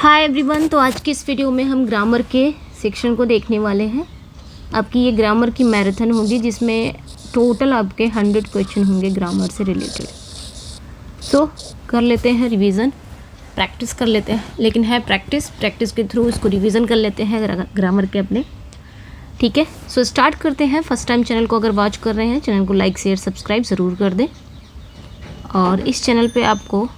Hi everyone. तो आज की इस वीडियो में हम ग्रामर के सेक्शन को देखने वाले हैं। आपकी ये ग्रामर की मैराथन होगी जिसमें टोटल आपके 100 क्वेश्चन होंगे ग्रामर से रिलेटेड। सो कर लेते हैं रिवीजन, प्रैक्टिस कर लेते हैं, लेकिन है प्रैक्टिस के थ्रू इसको रिवीजन कर लेते हैं ग्रामर के अपने। ठीक है, सो स्टार्ट करते हैं। फर्स्ट टाइम चैनल को अगर वॉच कर रहे हैं, चैनल को लाइक शेयर सब्सक्राइब ज़रूर कर दें। और इस चैनल पे आपको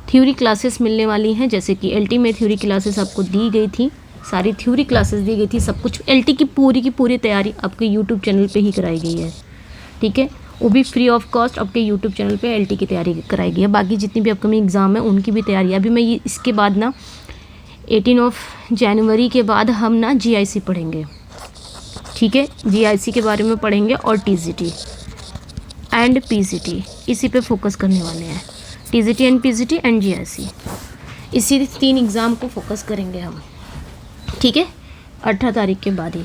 थ्योरी क्लासेस मिलने वाली हैं, जैसे कि एलटी में थ्योरी क्लासेस आपको दी गई थी, सारी थ्योरी क्लासेस दी गई थी, सब कुछ एलटी की पूरी तैयारी आपके यूट्यूब चैनल पे ही कराई गई है। ठीक है, वो भी फ्री ऑफ कॉस्ट आपके यूट्यूब चैनल पे एलटी की तैयारी कराई गई है। बाकी जितनी भी अपकमिंग एग्ज़ाम है उनकी भी तैयारी है। अभी मैं ये इसके बाद ना 18 जनवरी के बाद हम ना जीआईसी पढ़ेंगे। ठीक है, जीआईसी के बारे में पढ़ेंगे और टीजीटी एंड पीजीटी, इसी पे फोकस करने वाले हैं। TGT and PGT and GIC, इसी 3 एग्ज़ाम को फोकस करेंगे हम। ठीक है, 18 तारीख के बाद ही।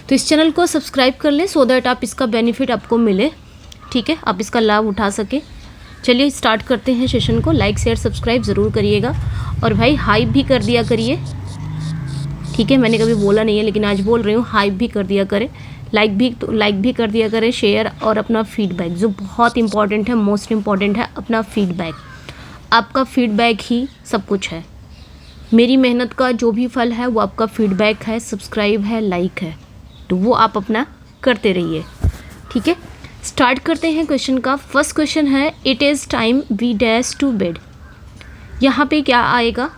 तो इस चैनल को सब्सक्राइब कर लें सो दैट आप इसका बेनिफिट आपको मिले। ठीक है, आप इसका लाभ उठा सके। चलिए स्टार्ट करते हैं सेशन को। लाइक शेयर सब्सक्राइब ज़रूर करिएगा और भाई हाइप भी कर दिया करिए। ठीक है, मैंने कभी बोला नहीं है लेकिन आज बोल रही हूँ, हाइप भी कर दिया करें। लाइक भी कर दिया करें, शेयर, और अपना फीडबैक जो बहुत इंपॉर्टेंट है, मोस्ट इम्पॉर्टेंट है, अपना फीडबैक। आपका फीडबैक ही सब कुछ है। मेरी मेहनत का जो भी फल है वो आपका फीडबैक है, सब्सक्राइब है, लाइक है, तो वो आप अपना करते रहिए। ठीक है, स्टार्ट करते हैं क्वेश्चन का। फर्स्ट क्वेश्चन है, it is time we dash to bed. यहाँ पे क्या आएगा?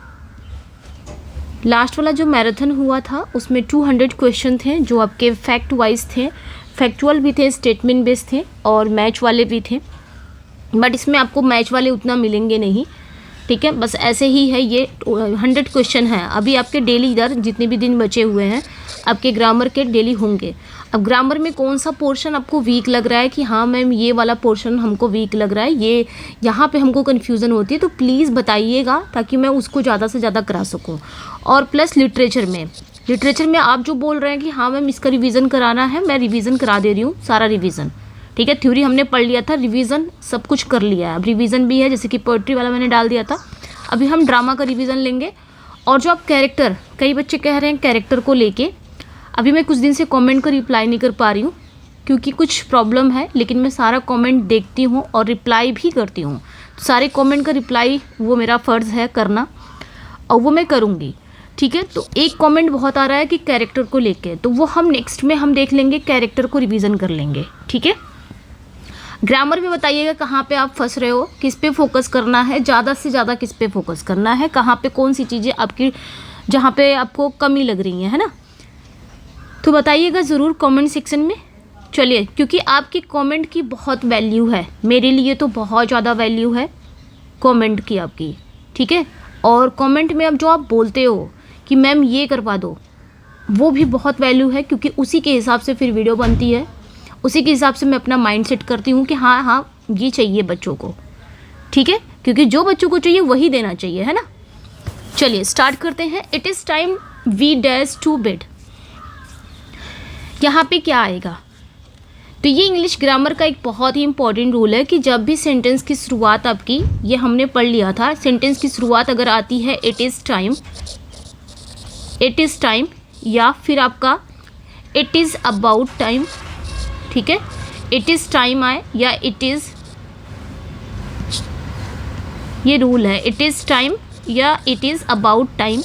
लास्ट वाला जो मैराथन हुआ था उसमें 200 क्वेश्चन थे जो आपके फैक्ट वाइज थे, फैक्चुअल भी थे, स्टेटमेंट बेस्ड थे और मैच वाले भी थे। बट इसमें आपको मैच वाले उतना मिलेंगे नहीं। ठीक है, बस ऐसे ही है। ये 100 क्वेश्चन है। अभी आपके डेली इधर जितने भी दिन बचे हुए हैं आपके ग्रामर के डेली होंगे। अब ग्रामर में कौन सा पोर्शन आपको वीक लग रहा है कि हाँ मैम ये वाला पोर्शन हमको वीक लग रहा है, ये यहाँ पे हमको कन्फ्यूज़न होती है, तो प्लीज़ बताइएगा ताकि मैं उसको ज़्यादा से ज़्यादा करा सकूँ। और प्लस लिटरेचर में आप जो बोल रहे हैं कि हाँ मैम इसका रिवीजन कराना है, मैं रिवीजन करा दे रही हूँ, सारा रिवीजन। ठीक है, थ्योरी हमने पढ़ लिया था, रिवीजन सब कुछ कर लिया है। अब रिवीजन भी है, जैसे कि पोएट्री वाला मैंने डाल दिया था। अभी हम ड्रामा का रिवीजन लेंगे। और जो आप कैरेक्टर, कई बच्चे कह रहे हैं कैरेक्टर को लेके, अभी मैं कुछ दिन से कमेंट का रिप्लाई नहीं कर पा रही हूँ क्योंकि कुछ प्रॉब्लम है, लेकिन मैं सारा कमेंट देखती हूँ और रिप्लाई भी करती हूँ। तो सारे कमेंट का रिप्लाई वो मेरा फ़र्ज़ है करना और वो मैं करूँगी। ठीक है, तो एक कमेंट बहुत आ रहा है कि कैरेक्टर को लेके, तो वो हम नेक्स्ट में हम देख लेंगे, कैरेक्टर को रिवीजन कर लेंगे। ठीक है, ग्रामर में बताइएगा कहाँ पे आप फंस रहे हो, किस पे फोकस करना है, ज़्यादा से ज़्यादा किस पे फोकस करना है, कहाँ पे कौन सी चीज़ें आपकी जहाँ पे आपको कमी लग रही है ना, तो बताइएगा ज़रूर कमेंट सेक्शन में। चलिए, क्योंकि आपकी कमेंट की बहुत वैल्यू है, मेरे लिए तो बहुत ज़्यादा वैल्यू है कमेंट की आपकी। ठीक है, और कमेंट में अब जो आप बोलते हो कि मैम ये करवा दो, वो भी बहुत वैल्यू है, क्योंकि उसी के हिसाब से फिर वीडियो बनती है, उसी के हिसाब से मैं अपना माइंड सेट करती हूँ कि हाँ ये चाहिए बच्चों को। ठीक है, क्योंकि जो बच्चों को चाहिए वही देना चाहिए, है ना। चलिए स्टार्ट करते हैं। It is time we dash to bed. यहाँ पे क्या आएगा? तो ये इंग्लिश ग्रामर का एक बहुत ही इंपॉर्टेंट रूल है कि जब भी सेंटेंस की शुरुआत आपकी, ये हमने पढ़ लिया था, सेंटेंस की शुरुआत अगर आती है इट इज़ टाइम या फिर आपका इट इज़ अबाउट टाइम। ठीक है, इट इज़ टाइम आए या इट इज़, ये रूल है, इट इज़ टाइम या इट इज़ अबाउट टाइम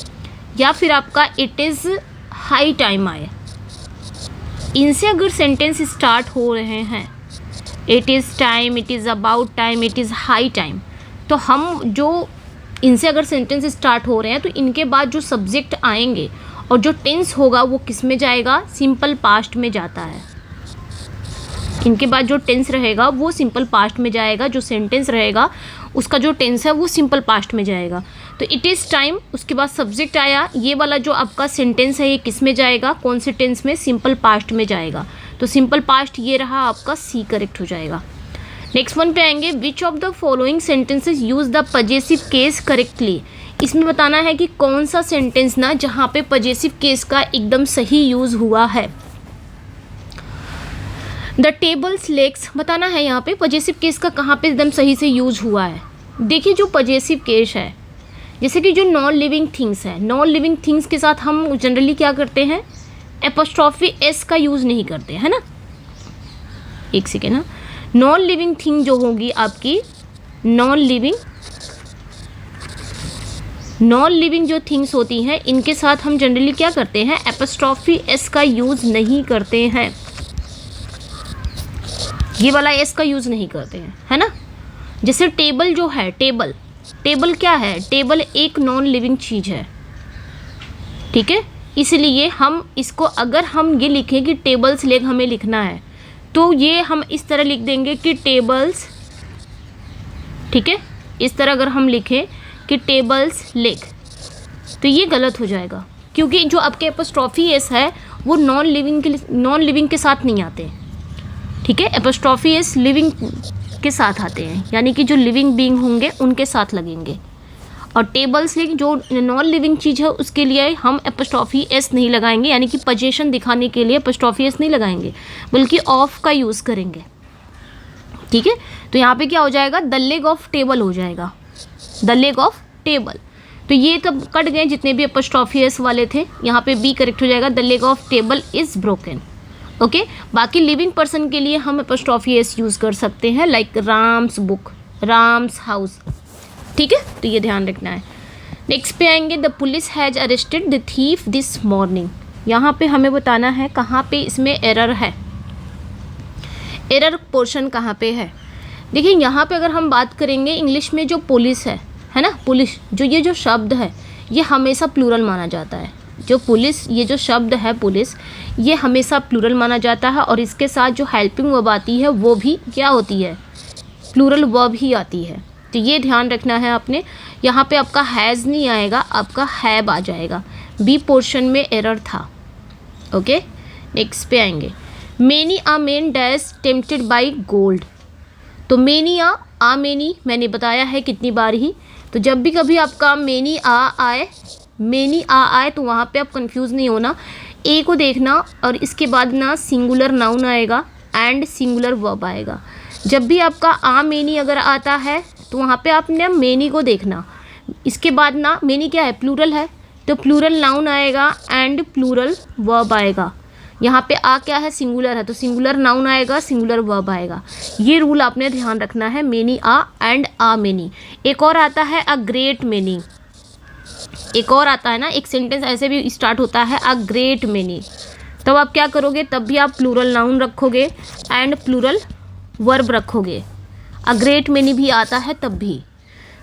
या फिर आपका इट इज़ हाई टाइम आए, इनसे अगर सेंटेंस स्टार्ट हो रहे हैं, it is time, it is about time, it is high time, तो हम जो इनसे अगर सेंटेंस स्टार्ट हो रहे हैं तो इनके बाद जो सब्जेक्ट आएंगे और जो टेंस होगा वो किस में जाएगा? सिंपल पास्ट में जाता है। इनके बाद जो टेंस रहेगा वो सिंपल पास्ट में जाएगा, जो सेंटेंस रहेगा उसका जो टेंस है वो सिंपल पास्ट में जाएगा। तो इट इज़ टाइम, उसके बाद सब्जेक्ट आया, ये वाला जो आपका सेंटेंस है ये किस में जाएगा? कौन से टेंस में? सिंपल पास्ट में जाएगा। तो सिंपल पास्ट ये रहा आपका, सी करेक्ट हो जाएगा। नेक्स्ट वन पे आएंगे, which of the following sentences use the possessive case correctly. इसमें बताना है कि कौन सा सेंटेंस ना जहाँ पे पजेसिव केस का एकदम सही यूज़ हुआ है। द टेबल्स लेग्स बताना है, यहाँ पे पजेसिव केस का कहाँ पे एकदम सही से यूज हुआ है। देखिए जो पजेसिव केस है जैसे कि जो नॉन लिविंग थिंग्स है, नॉन लिविंग थिंग्स के साथ हम जनरली क्या करते हैं, एपोस्ट्रॉफी एस का यूज़ नहीं करते, है ना। एक सेकेंड ना, नॉन लिविंग थिंग जो होगी आपकी, नॉन लिविंग जो थिंग्स होती हैं, इनके साथ हम जनरली क्या करते हैं, एपोस्ट्रॉफी एस का यूज़ नहीं करते हैं, ये वाला एस का यूज़ नहीं करते हैं, है ना। जैसे टेबल जो है, टेबल क्या है, टेबल एक नॉन लिविंग चीज़ है, ठीक है। इसलिए हम इसको, अगर हम ये लिखें कि टेबल्स लेग हमें लिखना है, तो ये हम इस तरह लिख देंगे कि टेबल्स, ठीक है। इस तरह अगर हम लिखें कि टेबल्स लेग, तो ये गलत हो जाएगा, क्योंकि जो आपके एपोस्ट्रॉफी एस है वो नॉन लिविंग के साथ नहीं आते, ठीक है। एपोस्ट्रॉफी एस लिविंग के साथ आते हैं, यानी कि जो लिविंग बीइंग होंगे उनके साथ लगेंगे। और टेबल्स लेग जो नॉन लिविंग चीज़ है उसके लिए हम एपोस्ट्रॉफी एस नहीं लगाएंगे, यानी कि पोजीशन दिखाने के लिए एपोस्ट्रॉफी एस नहीं लगाएंगे, बल्कि ऑफ का यूज़ करेंगे, ठीक है। तो यहाँ पे क्या हो जाएगा, द लेग ऑफ टेबल हो जाएगा, द लेग ऑफ टेबल। तो ये तब कट गए जितने भी एपोस्ट्रॉफी एस वाले थे, यहाँ पे बी करेक्ट हो जाएगा, the leg of table is broken, okay. बाकी लिविंग पर्सन के लिए हम एपोस्ट्रॉफी एस यूज़ कर सकते हैं, like Ram's book, Ram's house, ठीक है। तो ये ध्यान रखना है। नेक्स्ट पे आएंगे, the police has arrested the thief this morning. यहाँ पे हमें बताना है कहाँ पे इसमें एरर है, एरर पोर्शन कहाँ पे है। देखिए यहाँ पे अगर हम बात करेंगे इंग्लिश में, जो पुलिस है ना, पुलिस जो ये जो शब्द है ये हमेशा प्लूरल माना जाता है। जो पुलिस, ये जो शब्द है पुलिस, ये हमेशा प्लूरल माना जाता है, और इसके साथ जो हेल्पिंग वर्ब आती है वो भी क्या होती है, प्लूरल वर्ब ही आती है। तो ये ध्यान रखना है आपने। यहाँ पे आपका हैज़ नहीं आएगा, आपका हैव आ जाएगा। बी पोर्शन में एरर था, ओके। नेक्स्ट पे आएंगे, many a man dash tempted by gold. तो मेनी आ मेनी मैंने बताया है कितनी बार ही। तो जब भी कभी आपका मेनी आ आए तो वहाँ पे आप कंफ्यूज नहीं होना, ए को देखना, और इसके बाद ना सिंगुलर नाउन आएगा एंड सिंगुलर वर्ब आएगा। जब भी आपका आ मेनी अगर आता है तो वहाँ पे आपने मेनी को देखना, इसके बाद ना मेनी क्या है, प्लूरल है, तो प्लूरल नाउन आएगा एंड प्लूरल वर्ब आएगा। यहाँ पे आ क्या है, सिंगुलर है, तो सिंगुलर नाउन आएगा, सिंगुलर वर्ब आएगा। ये रूल आपने ध्यान रखना है, many a and a many. एक और आता है अ ग्रेट मेनी, एक और आता है ना, एक सेंटेंस ऐसे भी स्टार्ट होता है अ ग्रेट मेनी। तब आप क्या करोगे, तब भी आप प्लूरल नाउन रखोगे एंड प्लूरल वर्ब रखोगे। अ ग्रेट मेनी भी आता है तब भी।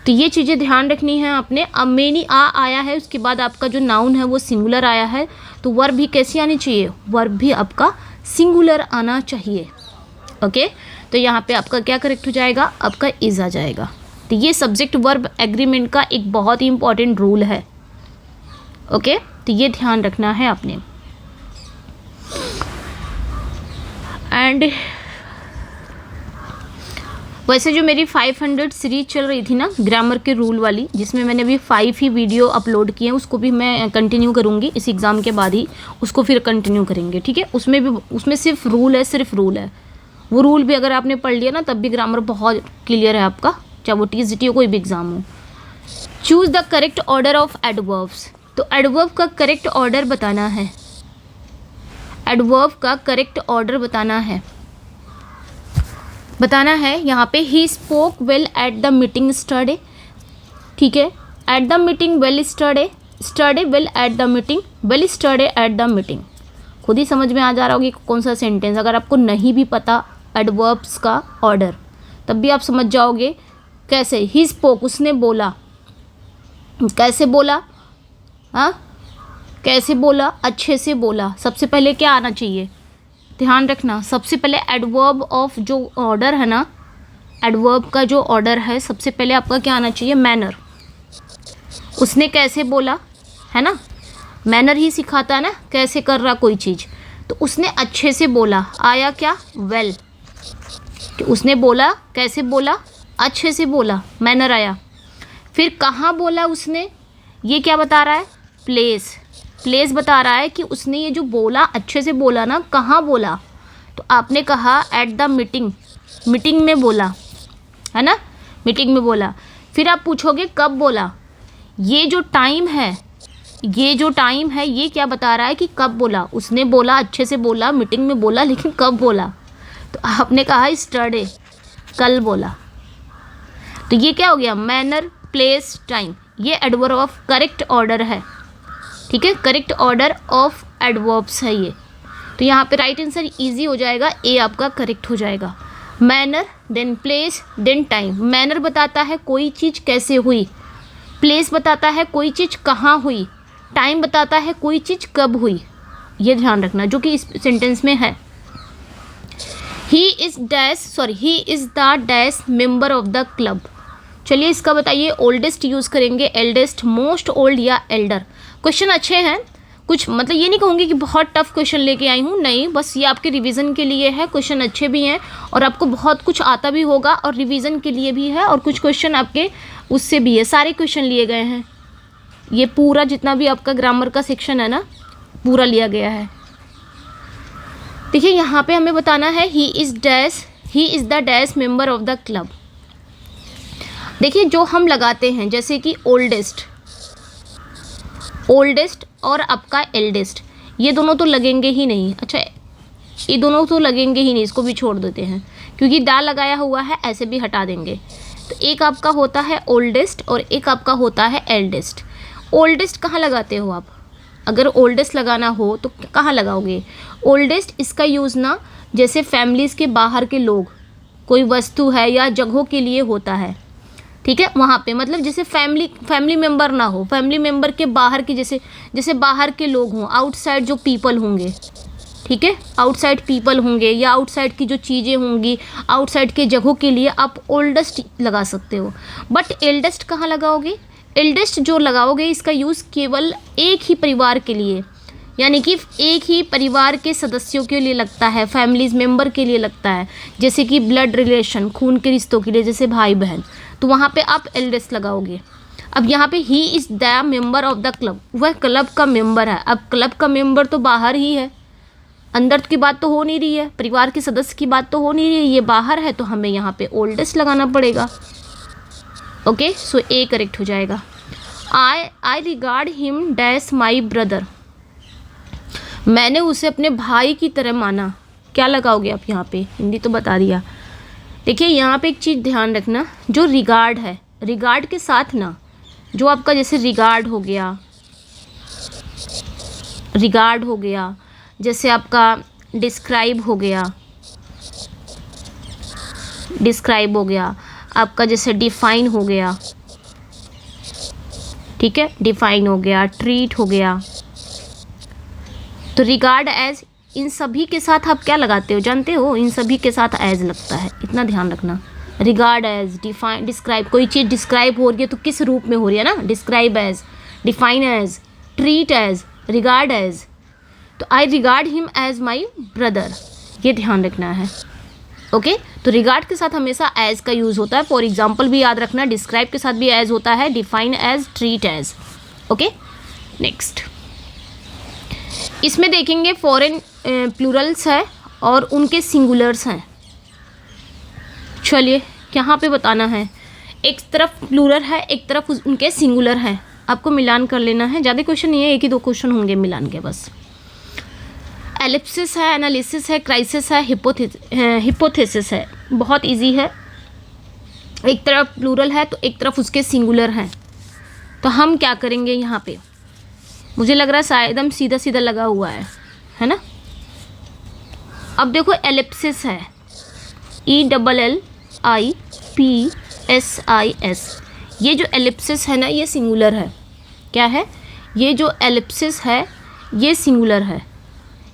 तो ये चीज़ें ध्यान रखनी है आपने। अब मेनी आ आया है, उसके बाद आपका जो नाउन है वो सिंगुलर आया है, तो वर्ब भी कैसी आनी चाहिए, वर्ब भी आपका सिंगुलर आना चाहिए, ओके। तो यहाँ पे आपका क्या करेक्ट हो जाएगा, आपका इज आ जाएगा। तो ये सब्जेक्ट वर्ब एग्रीमेंट का एक बहुत ही इंपॉर्टेंट रूल है, ओके। तो ये ध्यान रखना है आपने। एंड वैसे जो मेरी 500 सीरीज चल रही थी ना ग्रामर के रूल वाली, जिसमें मैंने अभी 5 ही वीडियो अपलोड किए हैं, उसको भी मैं कंटिन्यू करूँगी इस एग्ज़ाम के बाद ही, उसको फिर कंटिन्यू करेंगे, ठीक है। उसमें सिर्फ रूल है, वो रूल भी अगर आपने पढ़ लिया ना तब भी ग्रामर बहुत क्लियर है आपका, चाहे वो TCT हो कोई भी एग्ज़ाम हो। Choose the correct order of adverbs. तो एडवर्ब का करेक्ट ऑर्डर बताना है, एडवर्ब का करेक्ट ऑर्डर बताना है यहाँ पे। He spoke well at the meeting स्टडे, ठीक है। At the meeting well स्टडे well at the meeting, well स्टडे at the meeting. खुद ही समझ में आ जा रहा होगा कि कौन सा सेंटेंस। अगर आपको नहीं भी पता एडवर्ब्स का ऑर्डर, तब भी आप समझ जाओगे कैसे। ही स्पोक, उसने बोला, कैसे बोला, हाँ कैसे बोला, अच्छे से बोला। सबसे पहले क्या आना चाहिए, ध्यान रखना, सबसे पहले एडवर्ब ऑफ जो ऑर्डर है ना, एडवर्ब का जो ऑर्डर है सबसे पहले आपका क्या आना चाहिए, मैनर। उसने कैसे बोला, है ना, मैनर ही सिखाता है ना कैसे कर रहा कोई चीज़। तो उसने अच्छे से बोला, आया क्या, वेल। उसने बोला, कैसे बोला, अच्छे से बोला, मैनर आया। फिर कहाँ बोला उसने, ये क्या बता रहा है, प्लेस बता रहा है कि उसने ये जो बोला, अच्छे से बोला ना, कहाँ बोला। तो आपने कहा एट द मीटिंग में बोला, है ना, मीटिंग में बोला। फिर आप पूछोगे कब बोला, ये जो टाइम है, ये क्या बता रहा है कि कब बोला। उसने बोला, अच्छे से बोला, मीटिंग में बोला, लेकिन कब बोला। तो आपने कहा यस्टरडे, कल बोला। तो ये क्या हो गया, मैनर, प्लेस, टाइम। ये एडवर्ब ऑफ करेक्ट ऑर्डर है, ठीक है, करेक्ट ऑर्डर ऑफ एडवर्ब्स है ये। तो यहाँ पे राइट आंसर इजी हो जाएगा, ए आपका करेक्ट हो जाएगा। Manner, then place, then time. Manner बताता है कोई चीज़ कैसे हुई, प्लेस बताता है कोई चीज़ कहाँ हुई, टाइम बताता है कोई चीज़ कब हुई। ये ध्यान रखना, जो कि इस सेंटेंस में है। He is the dash member of the club. चलिए इसका बताइए, ओल्डेस्ट यूज़ करेंगे, एल्डेस्ट, मोस्ट ओल्ड या एल्डर। क्वेश्चन अच्छे हैं कुछ, मतलब ये नहीं कहूँगी कि बहुत टफ क्वेश्चन लेके आई हूँ, नहीं, बस ये आपके रिवीजन के लिए है। क्वेश्चन अच्छे भी हैं और आपको बहुत कुछ आता भी होगा और रिवीजन के लिए भी है, और कुछ क्वेश्चन आपके उससे भी है। सारे क्वेश्चन लिए गए हैं, ये पूरा जितना भी आपका ग्रामर का सेक्शन है ना, पूरा लिया गया है। देखिए यहाँ पे हमें बताना है he is the dash member of the club. देखिए जो हम लगाते हैं, जैसे कि ओल्डेस्ट और आपका एल्डेस्ट, ये दोनों तो लगेंगे ही नहीं। अच्छा, ये दोनों तो लगेंगे ही नहीं, इसको भी छोड़ देते हैं, क्योंकि दा लगाया हुआ है, ऐसे भी हटा देंगे। तो एक आपका होता है ओल्डेस्ट और एक आपका होता है एल्डेस्ट। ओल्डेस्ट कहाँ लगाते हो आप? अगर ओल्डेस्ट लगाना हो तो कहाँ लगाओगे? ओल्डेस्ट इसका यूज़ ना, जैसे फैमिलीज़ के बाहर के लोग, कोई वस्तु है या जगहों के लिए होता है, ठीक है, वहाँ पे, मतलब जैसे फैमिली मेम्बर ना हो, फैमिली मेम्बर के बाहर की, जैसे बाहर के लोग हों, आउटसाइड जो पीपल होंगे, ठीक है, आउटसाइड पीपल होंगे या आउटसाइड की जो चीज़ें होंगी, आउटसाइड के जगहों के लिए आप ओल्डेस्ट लगा सकते हो। बट एल्डेस्ट कहाँ लगाओगे? एल्डेस्ट जो लगाओगे इसका यूज़ केवल एक ही परिवार के लिए, यानी कि एक ही परिवार के सदस्यों के लिए लगता है, फैमिलीज मेंबर के लिए लगता है, जैसे कि ब्लड रिलेशन, खून के रिश्तों के लिए, जैसे भाई बहन, तो वहाँ पे आप एल्डेस्ट लगाओगे। अब यहाँ पे he is the member of the club, वह क्लब का मेंबर है। अब क्लब का मेंबर तो बाहर ही है, अंदर की बात तो हो नहीं रही है, परिवार के सदस्य की बात तो हो नहीं रही है, ये बाहर है, तो हमें यहाँ पे ओल्डेस्ट लगाना पड़ेगा। ओके, सो ए करेक्ट हो जाएगा। I regard him dash my brother, मैंने उसे अपने भाई की तरह माना। क्या लगाओगे आप यहाँ पे? हिंदी तो बता दिया। देखिए यहाँ पे एक चीज़ ध्यान रखना, जो रिगार्ड है, रिगार्ड के साथ ना, जो आपका जैसे रिगार्ड हो गया, जैसे आपका डिस्क्राइब हो गया, आपका जैसे डिफाइन हो गया, ठीक है, डिफाइन हो गया, ट्रीट हो गया, तो रिगार्ड एज, इन सभी के साथ आप क्या लगाते हो जानते हो? इन सभी के साथ एज लगता है, इतना ध्यान रखना। रिगार्ड एज, डिफाइन, डिस्क्राइब, कोई चीज़ डिस्क्राइब हो रही है तो किस रूप में हो रही है ना, describe as, define as, treat as, regard as. तो I regard him as my brother, ये ध्यान रखना है। ओके, तो रिगार्ड के साथ हमेशा एज का यूज़ होता है। फॉर एग्जाम्पल भी याद रखना, डिस्क्राइब के साथ भी एज होता है, define as, treat as. Okay, next इसमें देखेंगे फॉरेन प्लूरल्स है और उनके सिंगुलर्स हैं। चलिए यहाँ पे बताना है, एक तरफ प्लूरल है, एक तरफ उनके सिंगुलर हैं, आपको मिलान कर लेना है। ज़्यादा क्वेश्चन नहीं है, एक ही दो क्वेश्चन होंगे मिलान के बस। एलिप्सिस है, एनालिसिस है, क्राइसिस है, हिपोथेसिस है, बहुत इजी है। एक तरफ प्लूरल है तो एक तरफ उसके सिंगुलर हैं, तो हम क्या करेंगे यहाँ पे? मुझे लग रहा है शायद हम सीधा सीधा लगा हुआ है ना। अब देखो एलिप्सिस है, ELLIPSIS, ये जो एलिप्सिस है ना, ये सिंगुलर है। क्या है? ये जो एलिप्सिस है ये सिंगुलर है,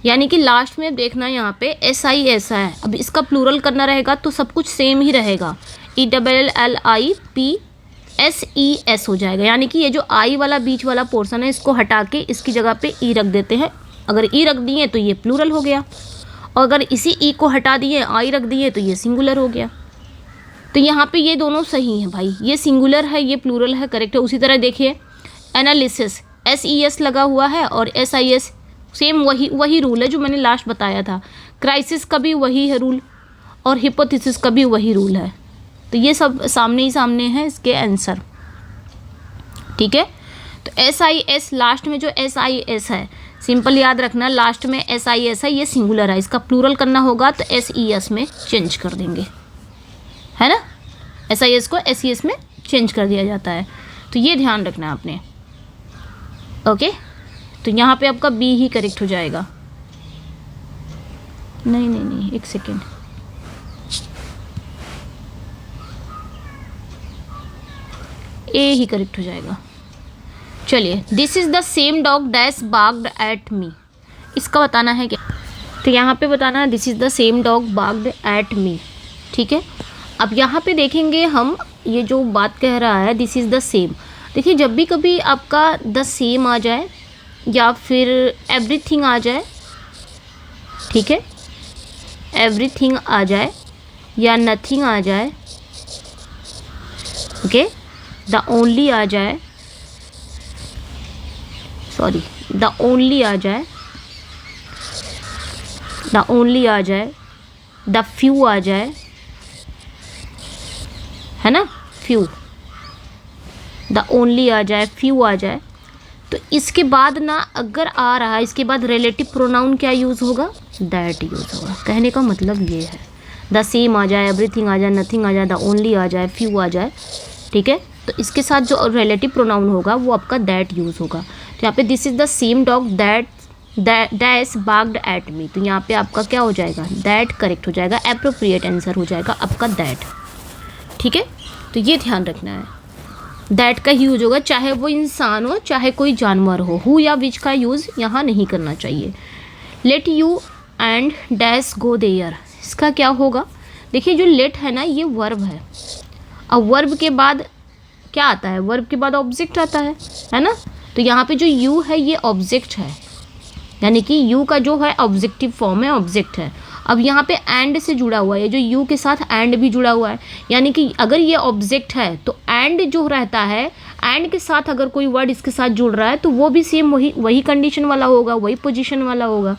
यानी कि लास्ट में देखना यहाँ पे SIS है। अब इसका प्लूरल करना रहेगा तो सब कुछ सेम ही रहेगा, ELLIPSES हो जाएगा। यानी कि ये जो आई वाला बीच वाला पोर्शन है इसको हटा के इसकी जगह पे ई रख देते हैं। अगर ई रख दिए तो ये प्लूरल हो गया, और अगर इसी ई को हटा दिए, आई रख दिए, तो ये सिंगुलर हो गया। तो यहाँ पे ये दोनों सही हैं भाई, ये सिंगुलर है, ये प्लूरल है, करेक्ट है। उसी तरह देखिए एनालिसिस, SES लगा हुआ है और SIS, सेम वही रूल है जो मैंने लास्ट बताया था। क्राइसिस का भी वही है रूल और हिपोथेसिस का भी वही रूल है। तो ये सब सामने ही सामने है इसके आंसर, ठीक है। तो SIS लास्ट में जो SIS है, सिंपल याद रखना, लास्ट में SIS है, ये सिंगुलर है, इसका प्लूरल करना होगा तो SES में चेंज कर देंगे, है ना। SIS को SES में चेंज कर दिया जाता है, तो ये ध्यान रखना आपने। ओके, तो यहाँ पे आपका B ही करेक्ट हो जाएगा। नहीं, एक सेकेंड, A ही करेक्ट हो जाएगा। चलिए, this is the same dog dash barked at me, इसका बताना है क्या। तो यहाँ पे बताना है this is the same dog barked at me, ठीक है। अब यहाँ पे देखेंगे हम, ये जो बात कह रहा है दिस इज़ द सेम, देखिए जब भी कभी आपका द सेम आ जाए या फिर एवरीथिंग आ जाए, ठीक है, एवरीथिंग आ जाए या नथिंग आ जाए, ओके, द ओनली आ जाए, सॉरी, द ओनली आ जाए, द ओनली आ जाए, द फ्यू आ जाए, है ना, फ्यू, द ओनली आ जाए, फ्यू आ जाए, तो इसके बाद ना अगर आ रहा है, इसके बाद रिलेटिव प्रोनाउन क्या यूज़ होगा, दैट यूज़ होगा। कहने का मतलब ये है, द सेम आ जाए, एवरीथिंग आ जाए, नथिंग आ जाए, द ओनली आ जाए, फ्यू आ जाए, ठीक है, तो इसके साथ जो रिलेटिव प्रोनाउन होगा वो आपका दैट यूज़ होगा। तो यहाँ पे this is the same dog dash barked at me, तो यहाँ पे आपका क्या हो जाएगा, दैट करेक्ट हो जाएगा, एप्रोप्रिएट आंसर हो जाएगा आपका दैट, ठीक है। तो ये ध्यान रखना है, दैट का यूज होगा, चाहे वो इंसान हो चाहे कोई जानवर हो, हु या विच का यूज़ यहाँ नहीं करना चाहिए। Let you and dash go there, इसका क्या होगा, देखिए जो लेट है ना ये वर्ब है, अब वर्ब के बाद क्या आता है, वर्ब के बाद ऑब्जेक्ट आता है ना, तो यहाँ पे जो यू है ये ऑब्जेक्ट है, यानी कि यू का जो है ऑब्जेक्टिव फॉर्म है, ऑब्जेक्ट है। अब यहाँ पे एंड से जुड़ा हुआ है, जो यू के साथ एंड भी जुड़ा हुआ है, यानी कि अगर ये ऑब्जेक्ट है तो एंड जो रहता है, एंड के साथ अगर कोई वर्ड इसके साथ जुड़ रहा है तो वो भी सेम वही कंडीशन वाला होगा, वही पोजीशन वाला होगा।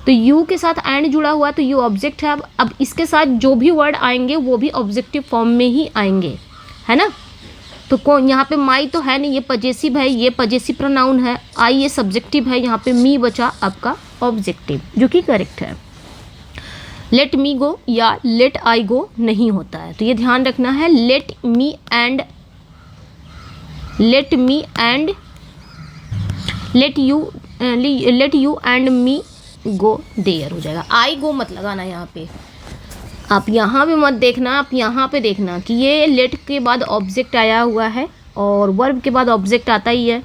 तो यू के साथ एंड जुड़ा हुआ है तो यू ऑब्जेक्ट है, अब इसके साथ जो भी वर्ड आएंगे वो भी ऑब्जेक्टिव फॉर्म में ही आएंगे, है ना। तो कौन यहाँ पे माई तो है नहीं, ये पजेसिव है, ये पजेसिव प्रोनाउन है, आई ये सब्जेक्टिव है, यहाँ पे मी बचा आपका ऑब्जेक्टिव, जो कि करेक्ट है। लेट मी गो या लेट आई गो नहीं होता है, तो ये ध्यान रखना है, let me and let you and me go there हो जाएगा। आई गो मत लगाना यहाँ पे, आप यहाँ पे मत देखना, आप यहाँ पे देखना कि ये लेट के बाद ऑब्जेक्ट आया हुआ है और वर्ब के बाद ऑब्जेक्ट आता ही है,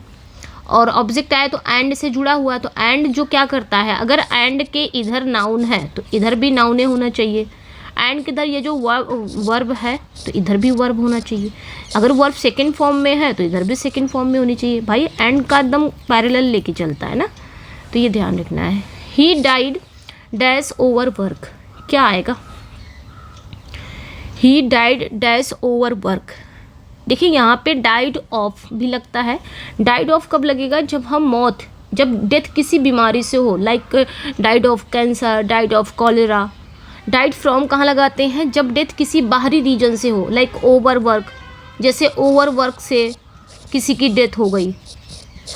और ऑब्जेक्ट आया तो एंड से जुड़ा हुआ है, तो एंड जो क्या करता है, अगर एंड के इधर नाउन है तो इधर भी नाउने होना चाहिए, एंड के इधर ये जो वर्ब है तो इधर भी वर्ब होना चाहिए, अगर वर्ब सेकंड फॉर्म में है तो इधर भी सेकंड फॉर्म में होनी चाहिए। भाई एंड का एकदम पैरेलल लेके चलता है ना, तो ये ध्यान रखना है। He died dash over work, क्या आएगा, he died dash over work, देखिए यहाँ पे डाइड ऑफ भी लगता है। डाइड ऑफ कब लगेगा, जब हम मौत, जब डेथ किसी बीमारी से हो, like died of cancer, died of cholera. Died from कहाँ लगाते हैं, जब डेथ किसी बाहरी रीजन से हो, लाइक ओवर वर्क, जैसे ओवर वर्क से किसी की डेथ हो गई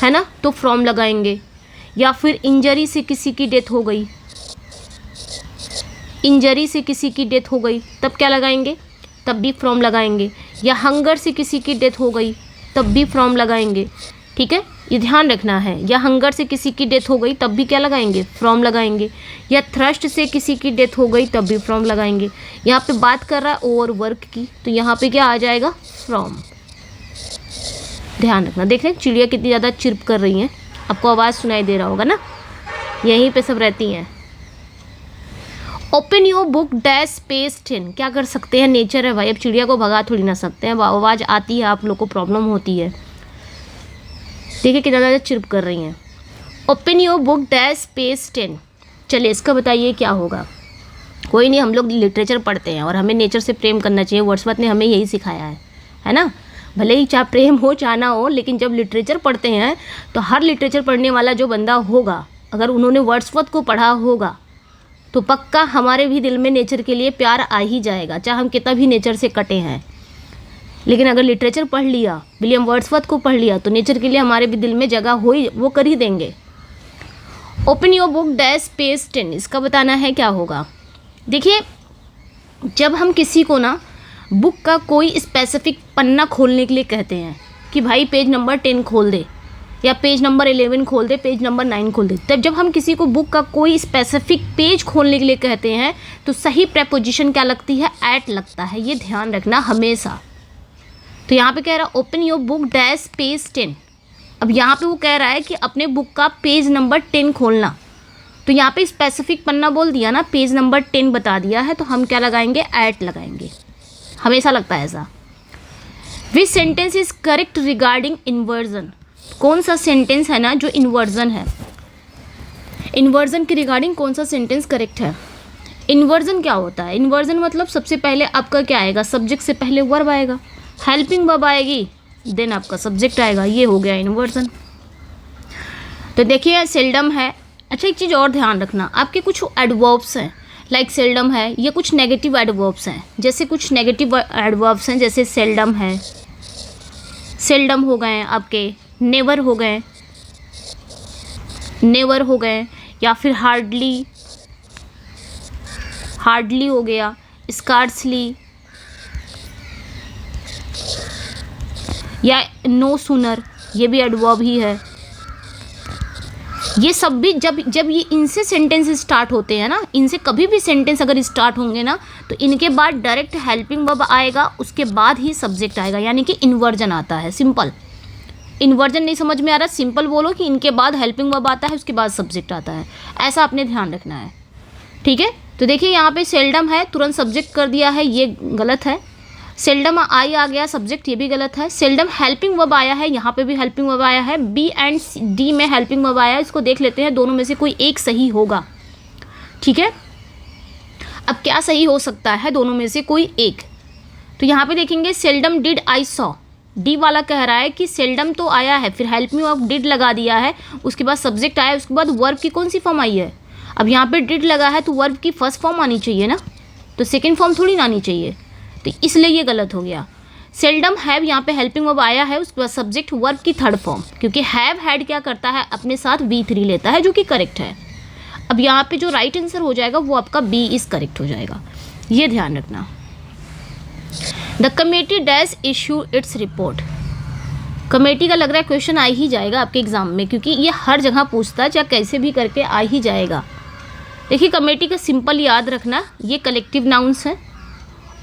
है ना, तो फ्रॉम लगाएंगे, या फिर इंजरी से किसी की डेथ हो गई, इंजरी से किसी की डेथ हो गई तब क्या लगाएंगे, तब भी फ्रॉम लगाएंगे, या हंगर से किसी की डेथ हो गई तब भी फ्रॉम लगाएंगे, ठीक है, ये ध्यान रखना है। या हंगर से किसी की डेथ हो गई तब भी क्या लगाएंगे, फ्रॉम लगाएंगे, या थ्रस्ट से किसी की डेथ हो गई तब भी फ्रॉम लगाएंगे। यहाँ पे बात कर रहा है ओवर वर्क की, तो यहाँ पे क्या आ जाएगा, फ्रॉम। ध्यान रखना, देख रहे हैं चिड़िया कितनी ज़्यादा चिर्प कर रही हैं, आपको आवाज़ सुनाई दे रहा होगा ना, यहीं पे सब रहती हैं। Open your book dash page 10, क्या कर सकते हैं, नेचर है भाई, अब चिड़िया को भगा थोड़ी ना सकते हैं, आवाज़ आती है, आप लोग को प्रॉब्लम होती है। देखिए कितना ज़्यादा चिर्प कर रही हैं। Open your book dash page 10, चलिए इसका बताइए क्या होगा। कोई नहीं, हम लोग लिटरेचर पढ़ते हैं और हमें नेचर से प्रेम करना चाहिए, वर्ड्सवर्थ ने हमें यही सिखाया है ना। भले ही चाहे प्रेम हो चाहे ना हो, लेकिन जब लिटरेचर पढ़ते हैं तो हर लिटरेचर पढ़ने वाला जो बंदा होगा, अगर उन्होंने वर्ड्सवर्थ को पढ़ा होगा तो पक्का हमारे भी दिल में नेचर के लिए प्यार आ ही जाएगा, चाहे हम कितना भी नेचर से कटे हैं। लेकिन अगर लिटरेचर पढ़ लिया, विलियम वर्ड्सवर्थ को पढ़ लिया, तो नेचर के लिए हमारे भी दिल में जगह हो ही, वो कर ही देंगे। Open your book dash page 10, इसका बताना है क्या होगा। देखिए, जब हम किसी को ना बुक का कोई स्पेसिफिक पन्ना खोलने के लिए कहते हैं कि भाई पेज नंबर 10 खोल दे, या पेज नंबर 11 खोल दे, पेज नंबर 9 खोल दे, तब जब हम किसी को बुक का कोई स्पेसिफिक पेज खोलने के लिए कहते हैं तो सही प्रेपोजिशन क्या लगती है, एट लगता है। ये ध्यान रखना हमेशा। तो यहाँ पे कह रहा है open your book dash page 10। अब यहाँ पे वो कह रहा है कि अपने बुक का पेज नंबर 10 खोलना, तो यहाँ पे स्पेसिफिक पन्ना बोल दिया ना, पेज नंबर 10 बता दिया है, तो हम क्या लगाएंगे, एट लगाएंगे। हमेशा लगता है ऐसा। विच sentence is correct regarding inversion, कौन सा सेंटेंस है ना जो इन्वर्जन है, इन्वर्जन के रिगार्डिंग कौन सा सेंटेंस करेक्ट है। इन्वर्जन क्या होता है, इन्वर्जन मतलब सबसे पहले आपका क्या आएगा, सब्जेक्ट से पहले वर्ब आएगा, हेल्पिंग वर्ब आएगी, देन आपका सब्जेक्ट आएगा, ये हो गया इन्वर्जन। तो देखिए सेल्डम है। अच्छा, एक चीज़ और ध्यान रखना, आपके कुछ एडवर्ब्स हैं लाइक सेल्डम है, ये कुछ नेगेटिव एडवर्ब्स हैं। जैसे कुछ नेगेटिव एडवर्ब्स हैं, जैसे सेल्डम है, सेल्डम हो गए आपके, नेवर हो गए, नेवर हो गए, या फिर हार्डली, हार्डली हो गया, स्कार्सली, या नो सूनर, ये भी एडवर्ब ही है। ये सब भी जब ये इनसे सेंटेंस स्टार्ट होते हैं ना, इनसे कभी भी सेंटेंस अगर स्टार्ट होंगे ना, तो इनके बाद डायरेक्ट हेल्पिंग वर्ब आएगा, उसके बाद ही सब्जेक्ट आएगा, यानी कि इन्वर्जन आता है। सिंपल, इन्वर्जन नहीं समझ में आ रहा, सिंपल बोलो कि इनके बाद हेल्पिंग वर्ब आता है, उसके बाद सब्जेक्ट आता है, ऐसा आपने ध्यान रखना है। ठीक है, तो देखिए यहाँ पे सेल्डम है, तुरंत सब्जेक्ट कर दिया है, ये गलत है। सेल्डम आई आ गया सब्जेक्ट, ये भी गलत है। सेल्डम हेल्पिंग वर्ब आया है, यहाँ पे भी हेल्पिंग वर्ब आया है, बी एंड डी में हेल्पिंग वर्ब आया है, इसको देख लेते हैं, दोनों में से कोई एक सही होगा। ठीक है, अब क्या सही हो सकता है, दोनों में से कोई एक। तो यहाँ पे देखेंगे seldom did I saw, D वाला कह रहा है कि सेल्डम तो आया है, फिर हेल्पिंग वर्ब डिड लगा दिया है, उसके बाद सब्जेक्ट आया, उसके बाद वर्ब की कौन सी फॉर्म आई है। अब यहाँ पे डिड लगा है तो वर्ब की फर्स्ट फॉर्म आनी चाहिए ना, तो सेकेंड फॉर्म थोड़ी ना आनी चाहिए, तो इसलिए ये गलत हो गया। सेल्डम हैव, यहाँ पे हेल्पिंग वर्ब आया है, उसके बाद सब्जेक्ट वर्ब की थर्ड फॉर्म, क्योंकि हैव हैड क्या करता है, अपने साथ V3 लेता है, जो कि करेक्ट है। अब यहाँ पे जो राइट आंसर हो जाएगा वो आपका बी इज करेक्ट हो जाएगा, ये ध्यान रखना। The committee dash issue its report, committee का लग रहा है क्वेश्चन आ ही जाएगा आपके एग्जाम में, क्योंकि ये हर जगह पूछता है, चाहे कैसे भी करके आ ही जाएगा। देखिए कमेटी का सिंपल याद रखना, ये कलेक्टिव नाउन्स है,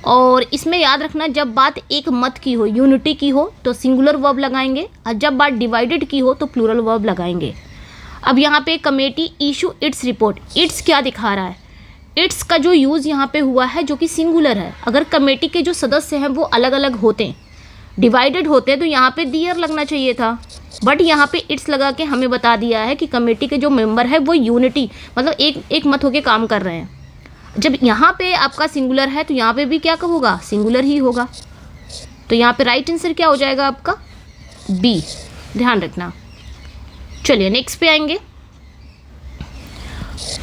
और इसमें याद रखना जब बात एक मत की हो, यूनिटी की हो, तो सिंगुलर वर्ब लगाएंगे, और जब बात डिवाइडेड की हो तो प्लूरल वर्ब लगाएंगे। अब यहाँ पे committee issue its report, it's क्या दिखा रहा है, इट्स का जो यूज़ यहाँ पे हुआ है जो कि सिंगुलर है। अगर कमेटी के जो सदस्य हैं वो अलग अलग होते हैं, डिवाइडेड होते हैं, तो यहाँ पे दियर लगना चाहिए था, बट यहाँ पे इट्स लगा के हमें बता दिया है कि कमेटी के जो मेंबर है वो यूनिटी, मतलब एक मत होके काम कर रहे हैं। जब यहाँ पे आपका सिंगुलर है तो यहाँ पे भी क्या होगा, सिंगुलर ही होगा, तो यहाँ पे राइट आंसर क्या हो जाएगा आपका, बी, ध्यान रखना। चलिए नेक्स्ट पे आएंगे।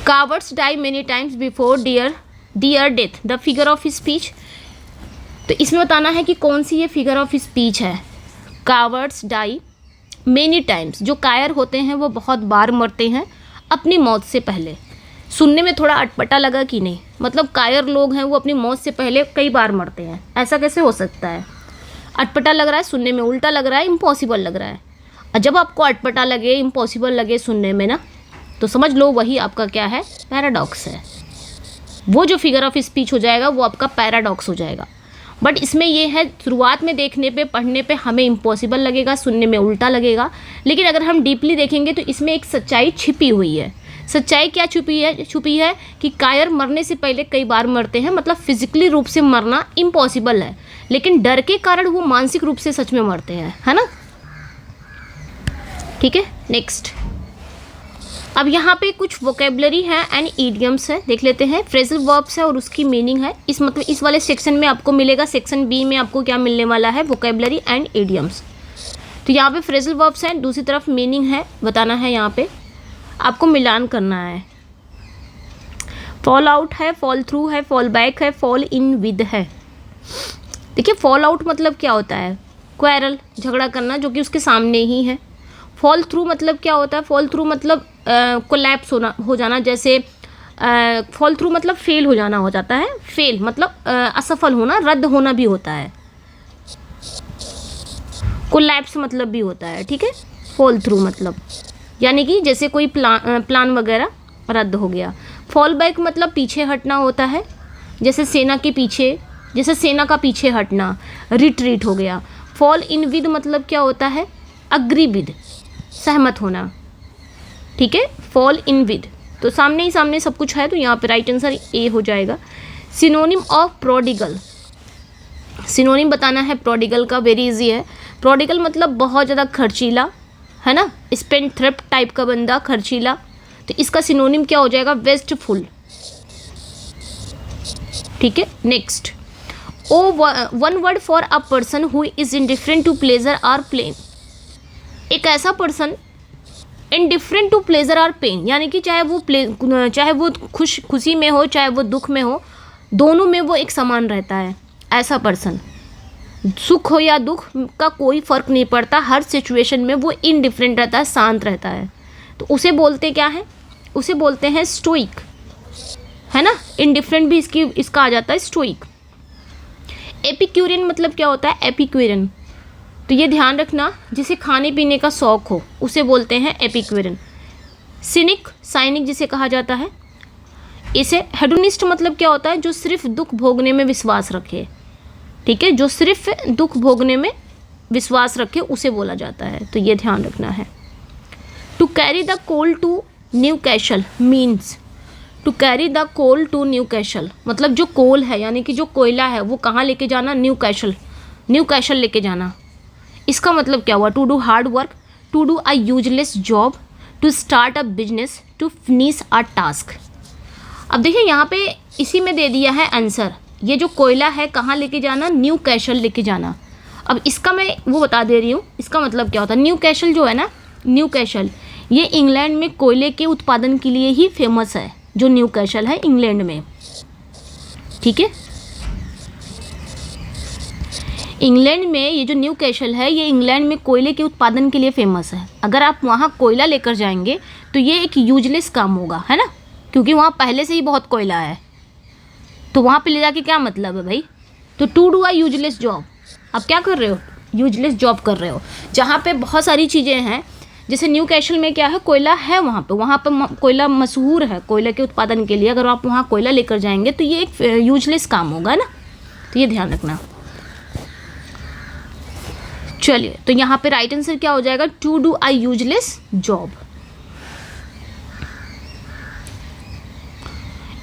Cowards die many times before their death the figure of speech, तो इसमें बताना है कि कौन सी ये फिगर ऑफ स्पीच है। कावर्ड्स डाई मेनी टाइम्स, जो कायर होते हैं वो बहुत बार मरते हैं अपनी मौत से पहले। सुनने में थोड़ा अटपटा लगा कि नहीं, मतलब कायर लोग हैं वो अपनी मौत से पहले कई बार मरते हैं, ऐसा कैसे हो सकता है। अटपटा लग रहा है, सुनने में उल्टा लग रहा है, इम्पॉसिबल लग रहा है। और जब आपको अटपटा लगे, इम्पॉसिबल लगे सुनने में ना, तो समझ लो वही आपका क्या है, पैराडॉक्स है। वो जो फिगर ऑफ स्पीच हो जाएगा वो आपका पैराडॉक्स हो जाएगा। बट इसमें ये है, शुरुआत में देखने पे, पढ़ने पे हमें इम्पॉसिबल लगेगा, सुनने में उल्टा लगेगा, लेकिन अगर हम डीपली देखेंगे तो इसमें एक सच्चाई छिपी हुई है। सच्चाई क्या छुपी है कि कायर मरने से पहले कई बार मरते हैं, मतलब फिजिकली रूप से मरना इम्पॉसिबल है, लेकिन डर के कारण वो मानसिक रूप से सच में मरते हैं, है ना। ठीक है, नेक्स्ट। अब यहाँ पे कुछ वोकेबलरी है एंड ईडियम्स है, देख लेते हैं। फ्रेजल वर्ब्स है और उसकी मीनिंग है, इस मतलब इस वाले सेक्शन में आपको मिलेगा। सेक्शन बी में आपको क्या मिलने वाला है, वोकेबलरी एंड ईडियम्स। तो यहाँ पे फ्रेजल वर्ब्स हैं, दूसरी तरफ मीनिंग है, बताना है, यहाँ पे आपको मिलान करना है। फॉल आउट है, फॉल थ्रू है, फॉल बैक है, फॉल इन विद है। देखिए फॉल आउट मतलब क्या होता है, क्वेरल, झगड़ा करना जो कि उसके सामने ही है। फॉल थ्रू मतलब क्या होता है, फॉल थ्रू मतलब कोलैप्स होना, हो जाना, जैसे फॉल थ्रू मतलब फेल हो जाना हो जाता है, फेल मतलब असफल होना, रद्द होना भी होता है, कोलैप्स मतलब भी होता है, ठीक है। फॉल थ्रू मतलब यानी कि जैसे कोई प्लान वगैरह रद्द हो गया। फॉल बैक मतलब पीछे हटना होता है, जैसे सेना का पीछे हटना, रिट्रीट हो गया। फॉल इन विद मतलब क्या होता है, अग्री विद, सहमत होना, ठीक है। फॉल इन विद तो सामने ही सामने सब कुछ है, तो यहाँ पे राइट आंसर ए हो जाएगा। सिनोनिम ऑफ प्रोडिगल, सिनोनिम बताना है प्रोडिगल का, वेरी इजी है। प्रोडिगल मतलब बहुत ज़्यादा खर्चीला, है ना, स्पेंड थ्रिफ्ट टाइप का बंदा, खर्चीला। तो इसका सिनोनिम क्या हो जाएगा, वेस्टफुल, ठीक है। Next, one word for a person who is indifferent to pleasure or pain, एक ऐसा person indifferent to pleasure or pain, यानी कि चाहे वो खुशी में हो, चाहे वो दुख में हो, दोनों में वो एक समान रहता है। ऐसा पर्सन, सुख हो या दुख का कोई फर्क नहीं पड़ता, हर सिचुएशन में वो इनडिफरेंट रहता है, शांत रहता है। तो उसे बोलते क्या है, उसे बोलते हैं स्टोइक, है ना। इनडिफरेंट भी इसका आ जाता है स्टोइक। एपिक्यूरियन मतलब क्या होता है, एपिक्यूरियन, तो ये ध्यान रखना, जिसे खाने पीने का शौक हो उसे बोलते हैं एपिक्यूरियन। सिनिक, साइनिक जिसे कहा जाता है। इसे हेडोनिस्ट मतलब क्या होता है, जो सिर्फ दुख भोगने में विश्वास रखे, ठीक है, जो सिर्फ दुख भोगने में विश्वास रखे उसे बोला जाता है, तो ये ध्यान रखना है। To carry the coal to Newcastle means, to carry the coal to Newcastle मतलब जो कोल है यानी कि जो कोयला है वो कहाँ लेके जाना, न्यू कैसल लेके जाना। इसका मतलब क्या हुआ, to do hard work, to do a useless job, to start a business, to finish a task. अब देखिए यहाँ पे इसी में दे दिया है आंसर, ये जो कोयला है कहाँ लेके जाना, न्यू कैसल लेके जाना। अब इसका मैं वो बता दे रही हूँ, इसका मतलब क्या होता है। न्यू कैसल जो है ना, न्यू कैसल ये इंग्लैंड में कोयले के उत्पादन के लिए ही फेमस है, जो न्यू कैसल है इंग्लैंड में, ठीक है। इंग्लैंड में ये जो न्यू कैसल है ये इंग्लैंड में कोयले के उत्पादन के लिए फेमस है। अगर आप वहाँ कोयला लेकर जाएंगे तो ये एक यूजलेस काम होगा, है ना, क्योंकि वहाँ पहले से ही बहुत कोयला है, तो वहाँ पे ले जाके क्या मतलब है भाई। तो to do a useless job, आप क्या कर रहे हो, यूजलेस जॉब कर रहे हो, जहाँ पे बहुत सारी चीज़ें हैं। जैसे न्यू कैसल में क्या है, कोयला है वहाँ पे कोयला मशहूर है कोयले के उत्पादन के लिए। अगर आप वहाँ कोयला लेकर जाएंगे तो ये एक यूजलेस काम होगा ना, तो ये ध्यान रखना। चलिए, तो यहाँ पे राइट आंसर क्या हो जाएगा, to do a useless job.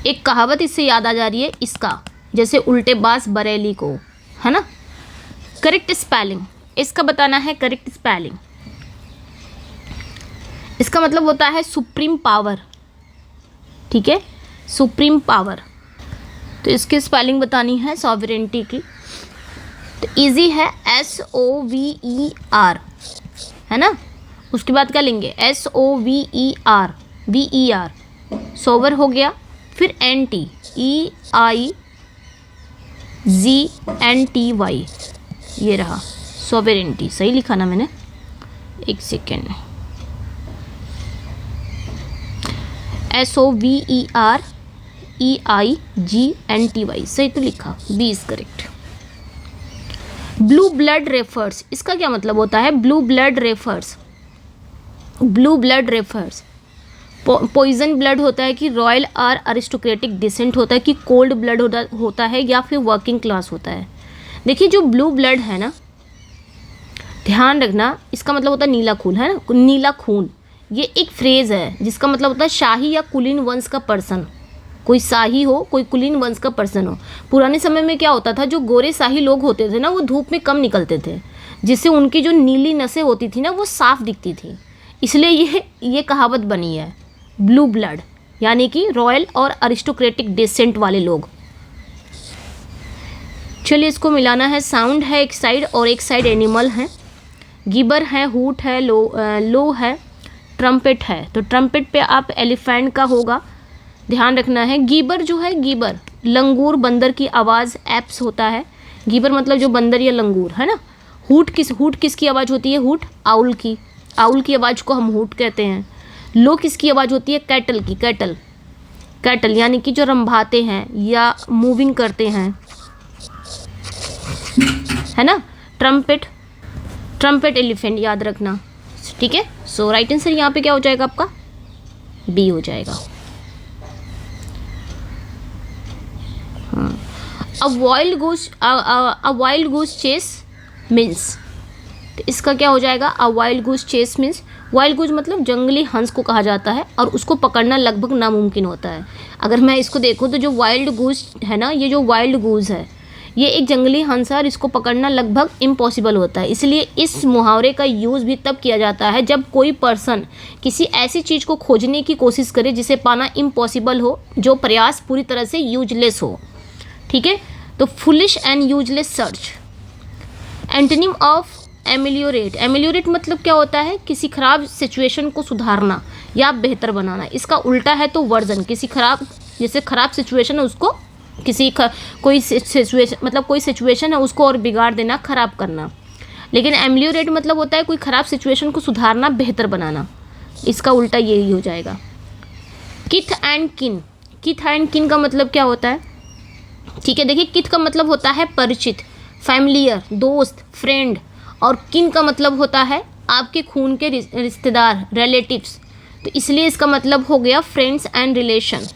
एक कहावत इससे याद आ जा रही है इसका, जैसे उल्टे बास बरेली को, है ना। करेक्ट स्पेलिंग, इसका बताना है करेक्ट स्पेलिंग। इसका मतलब होता है सुप्रीम पावर, ठीक है, सुप्रीम पावर। तो इसकी स्पेलिंग बतानी है सॉवरेंटी की, तो इजी है, SOVER, है ना। उसके बाद क्या लेंगे, SOVER, VER, सोवर हो गया, फिर NT, EIGNTY, ये रहा सॉवरेंटी। सही लिखा ना मैंने, एक सेकेंड, SOVEREIGNTY, सही तो लिखा, B is correct. Blue blood refers, इसका क्या मतलब होता है, blue blood refers, blue blood refers poison blood होता है कि रॉयल और अरिस्टोक्रेटिक डिसेंट होता है कि कोल्ड ब्लड होता है या फिर वर्किंग क्लास होता है। देखिए जो ब्लू ब्लड है ना, ध्यान रखना, इसका मतलब होता है नीला खून, है ना, नीला खून। ये एक फ्रेज है जिसका मतलब होता है शाही या कुलीन वंश का पर्सन, कोई शाही हो, कोई कुलीन वंश का पर्सन हो। पुराने समय में क्या होता था, जो गोरे शाही लोग होते थे ना, वो धूप में कम निकलते थे, जिससे उनकी जो नीली नसें होती थी ना वो साफ दिखती थी, इसलिए ये कहावत बनी है, ब्लू ब्लड यानी कि रॉयल और अरिस्टोक्रेटिक डिसेंट वाले लोग। चलिए इसको मिलाना है, साउंड है एक साइड और एक साइड एनिमल है, गिबर है, हूट है, लो है, ट्रम्पेट है। तो ट्रम्पेट पे आप एलिफेंट का होगा, ध्यान रखना है। गीबर जो है, गीबर लंगूर बंदर की आवाज़, एप्स होता है। गीपर मतलब जो बंदर या लंगूर, है ना। हूट किसकी आवाज़ होती है? हूट आउल की। आउल की आवाज़ को हम हूट कहते हैं। लो किसकी आवाज़ होती है? कैटल की। कैटल यानी कि जो रंभाते हैं या मूविंग करते हैं, है ना। ट्रम्पेट एलिफेंट, याद रखना, ठीक है। सो राइट आंसर यहाँ पे क्या हो जाएगा आपका? बी हो जाएगा। A wild goose chase means, तो इसका क्या हो जाएगा? A wild goose chase means, wild goose मतलब जंगली हंस को कहा जाता है और उसको पकड़ना लगभग नामुमकिन होता है। अगर मैं इसको देखूँ तो जो वाइल्ड गूस है ना, ये जो वाइल्ड गूस है ये एक जंगली हंस है और इसको पकड़ना लगभग इम्पॉसिबल होता है। इसलिए इस मुहावरे का यूज़ भी तब किया जाता है जब कोई पर्सन किसी ऐसी चीज़ को खोजने की कोशिश करे जिसे पाना इम्पॉसिबल हो, जो प्रयास पूरी तरह से यूजलेस हो, ठीक है। तो foolish and useless search. Antonym of ameliorate. Ameliorate मतलब क्या होता है? किसी खराब सिचुएशन को सुधारना या बेहतर बनाना। इसका उल्टा है तो वर्जन, किसी खराब, जैसे खराब सिचुएशन है उसको कोई सिचुएशन मतलब कोई सिचुएशन है उसको और बिगाड़ देना, खराब करना। लेकिन एमेलियोरेट मतलब होता है कोई खराब सिचुएशन को सुधारना, बेहतर बनाना। इसका उल्टा यही हो जाएगा। किथ एंड किन। किथ एंड किन का मतलब क्या होता है? ठीक है, देखिए किथ का मतलब होता है परिचित, फैमिलियर, दोस्त, फ्रेंड, और किन का मतलब होता है आपके खून के रिश्तेदार, रिलेटिव्स। तो इसलिए इसका मतलब हो गया friends and relation.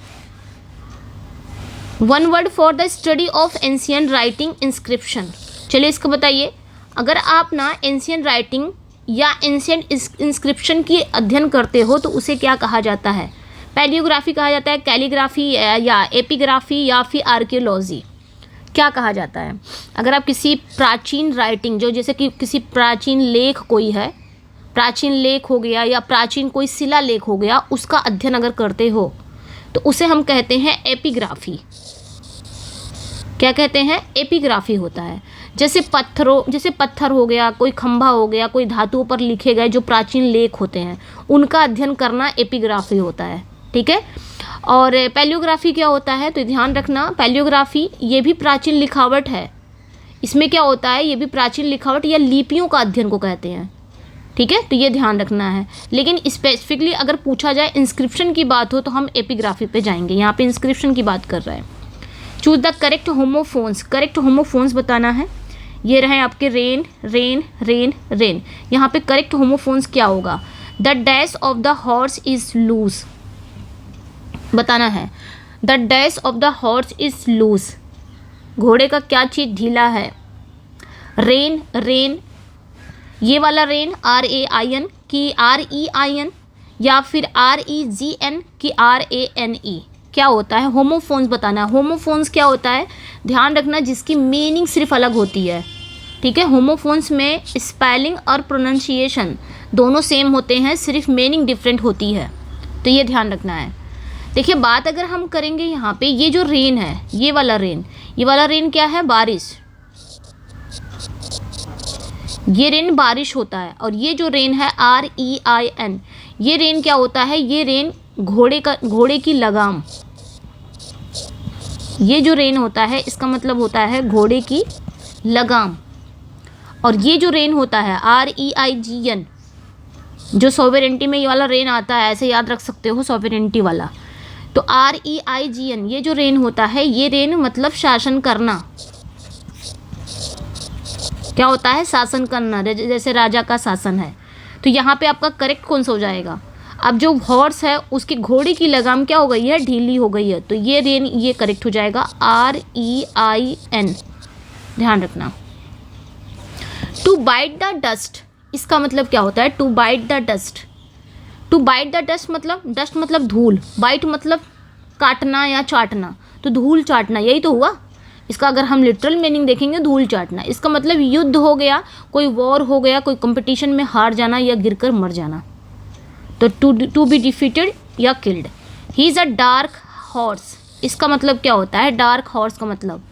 One word for the study of ancient writing inscription. चलिए इसको बताइए। अगर आप ना एंशियंट राइटिंग या एंशियंट इंस्क्रिप्शन की अध्ययन करते हो तो उसे क्या कहा जाता है? पैलियोग्राफी कहा जाता है, कैलीग्राफी या एपिग्राफी या फिर आर्कियोलॉजी, क्या कहा जाता है? अगर आप किसी प्राचीन राइटिंग, जो जैसे कि किसी प्राचीन लेख कोई है, प्राचीन लेख हो गया या प्राचीन कोई शिला लेख हो गया, उसका अध्ययन अगर करते हो तो उसे हम कहते हैं एपिग्राफी। क्या कहते हैं? एपिग्राफी होता है। जैसे पत्थर हो गया, कोई खंभा हो गया, कोई धातुओं पर लिखे गए जो प्राचीन लेख होते हैं, उनका अध्ययन करना एपिग्राफी होता है, ठीक है। और पैलियोग्राफी क्या होता है? तो ध्यान रखना, पैलियोग्राफी ये भी प्राचीन लिखावट है। इसमें क्या होता है? ये भी प्राचीन लिखावट या लिपियों का अध्ययन को कहते हैं, ठीक है। तो ये ध्यान रखना है। लेकिन स्पेसिफिकली अगर पूछा जाए इंस्क्रिप्शन की बात हो तो हम एपिग्राफी पे जाएंगे। यहाँ पे इंस्क्रिप्शन की बात कर रहे हैं। Choose the correct homophones. Correct homophones बताना है। ये रहे आपके रेन, रेन, रेन, रेन। यहाँ पे करेक्ट होमोफोन्स क्या होगा? The dash of the horse is loose बताना है। The dash of the horse is loose, घोड़े का क्या चीज़ ढीला है? रेन, रेन, ये वाला रेन RAIN की REIN या फिर REGN की RANE क्या होता है? होमोफोन्स बताना है। होमोफोन्स क्या होता है? ध्यान रखना, जिसकी मीनिंग सिर्फ अलग होती है, ठीक है। होमोफोन्स में स्पेलिंग और प्रोनाउंसिएशन दोनों सेम होते हैं, सिर्फ मीनिंग डिफरेंट होती है, तो ये ध्यान रखना है। देखिए बात अगर हम करेंगे यहाँ पे, ये जो रेन है, ये वाला रेन क्या है? बारिश। ये रेन बारिश होता है। और ये जो रेन है REIN, ये रेन क्या होता है? ये रेन घोड़े की लगाम। ये जो रेन होता है इसका मतलब होता है घोड़े की लगाम। और ये जो रेन होता है REIGN, जो सॉवरेंटी में ये वाला रेन आता है, ऐसे याद रख सकते हो, सॉवरेंटी वाला। तो REIGN ये जो रेन होता है, ये रेन मतलब शासन करना। क्या होता है? शासन करना, जैसे राजा का शासन है। तो यहाँ पे आपका करेक्ट कौन सा हो जाएगा? अब जो हॉर्स है उसकी घोड़े की लगाम क्या हो गई है? ढीली हो गई है। तो ये रेन, ये करेक्ट हो जाएगा REIN, ध्यान रखना। टू बाइट द डस्ट, इसका मतलब क्या होता है? To bite the dust. To bite the dust मतलब, डस्ट मतलब धूल, बाइट मतलब काटना या चाटना, तो धूल चाटना यही तो हुआ। इसका अगर हम लिटरल मीनिंग देखेंगे, धूल चाटना, इसका मतलब युद्ध हो गया, कोई वॉर हो गया, कोई कंपटीशन में हार जाना या गिरकर मर जाना। तो टू बी डिफीटेड या killed. He is a dark horse, इसका मतलब क्या होता है? डार्क हॉर्स का मतलब,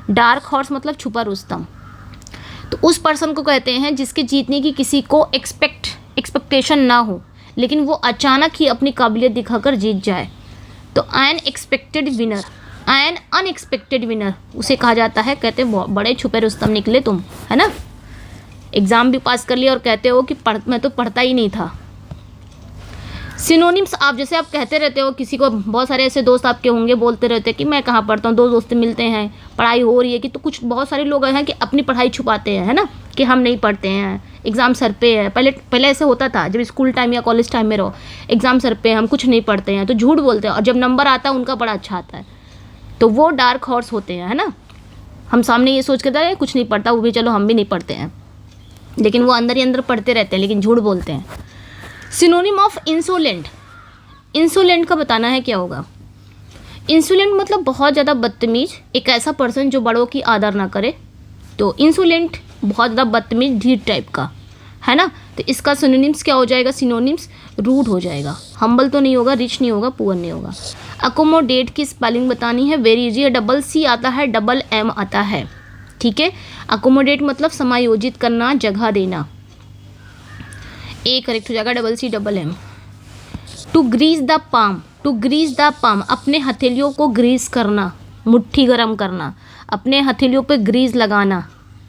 डार्क हॉर्स मतलब छुपा रुस्तम। तो उस पर्सन को कहते हैं जिसके जीतने की किसी को एक्सपेक्टेशन ना हो, लेकिन वो अचानक ही अपनी काबिलियत दिखाकर जीत जाए। तो unexpected winner, N unexpected winner उसे कहा जाता है, कहते बड़े छुपे रुस्तम निकले तुम, है ना। एग्ज़ाम भी पास कर लिया और कहते हो कि मैं तो पढ़ता ही नहीं था। सिनोनिम्स, आप जैसे आप कहते रहते हो किसी को, बहुत सारे ऐसे दोस्त आपके होंगे बोलते रहते हैं कि मैं कहाँ पढ़ता हूँ, दो दोस्त मिलते हैं पढ़ाई हो रही है कि, तो कुछ बहुत सारे लोग हैं कि अपनी पढ़ाई छुपाते हैं, है ना, कि हम नहीं पढ़ते हैं, एग्ज़ाम सर पे है। पहले ऐसे होता था, जब स्कूल टाइम या कॉलेज टाइम में रहो, एग्ज़ाम सर पे हम कुछ नहीं पढ़ते हैं, तो झूठ बोलते हैं, और जब नंबर आता है उनका बड़ा अच्छा आता है, तो वो डार्क हॉर्स होते हैं, है ना। हम सामने ये सोच के कुछ नहीं पढ़ता वो भी, चलो हम भी नहीं पढ़ते हैं, लेकिन वो अंदर ही अंदर पढ़ते रहते हैं, लेकिन झूठ बोलते हैं। सिनोनिम ऑफ इंसोलेंट, इंसोलेंट का बताना है क्या होगा। इंसोलेंट मतलब बहुत ज़्यादा बदतमीज, एक ऐसा पर्सन जो बड़ों की आदर ना करे, तो इंसोलेंट बहुत ज़्यादा बदतमीज ढीठ टाइप का, है ना। तो इसका सिनोनिम्स क्या हो जाएगा, सिनोनिम्स रूड हो जाएगा, हम्बल तो नहीं होगा, रिच नहीं होगा, पुअर नहीं होगा। अकोमोडेट की स्पेलिंग बतानी है, वेरी इजी है, डबल सी आता है, डबल एम आता है, ठीक है। अकोमोडेट मतलब समायोजित करना, जगह देना, ए करेक्ट हो जाएगा, double C double M. To grease the palm, to grease the palm अपने हथेलियों को ग्रीस करना, मुट्ठी गरम करना, अपने हथेलियों पे ग्रीस लगाना,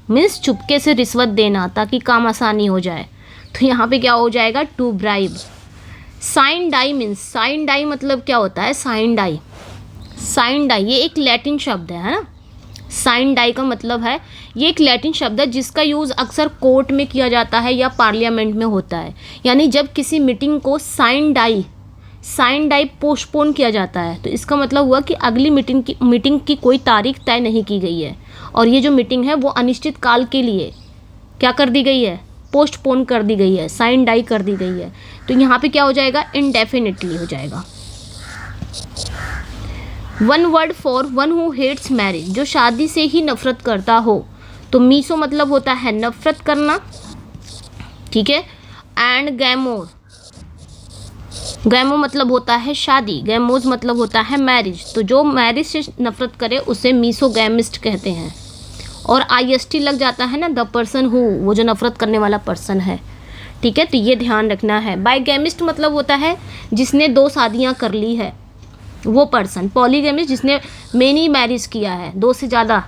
मीन्स चुपके से रिश्वत देना ताकि काम आसानी हो जाए, तो यहाँ पे क्या हो जाएगा, to bribe. Sine die means, sine die मतलब क्या होता है, साइन डाई, साइन डाई ये एक लैटिन शब्द है ना। साइन डाई का मतलब है, ये एक लैटिन शब्द है जिसका यूज़ अक्सर कोर्ट में किया जाता है या पार्लियामेंट में होता है, यानी जब किसी मीटिंग को साइन डाई पोस्टपोन किया जाता है, तो इसका मतलब हुआ कि अगली मीटिंग की कोई तारीख तय नहीं की गई है, और ये जो मीटिंग है वो अनिश्चित काल के लिए क्या कर दी गई है, पोस्टपोन कर दी गई है, साइन डाई कर दी गई है, तो यहाँ पे क्या हो जाएगा, इनडेफिनिटली हो जाएगा। One word for one who hates marriage, जो शादी से ही नफरत करता हो, तो मीसो मतलब होता है नफरत करना, ठीक है। एंड गैमोर, गैमो मतलब होता है शादी, गैमोज मतलब होता है मैरिज, तो जो मैरिज से नफरत करे उसे मीसोगैमिस्ट कहते हैं। और IST लग जाता है ना, द पर्सन हु, वो जो नफरत करने वाला पर्सन है, ठीक है, तो ये ध्यान रखना है। बाइगैमिस्ट मतलब होता है जिसने 2 शादियाँ कर ली है, वो पर्सन। पॉलीगैमिस्ट जिसने मेनी मैरिज किया है, 2 से ज़्यादा।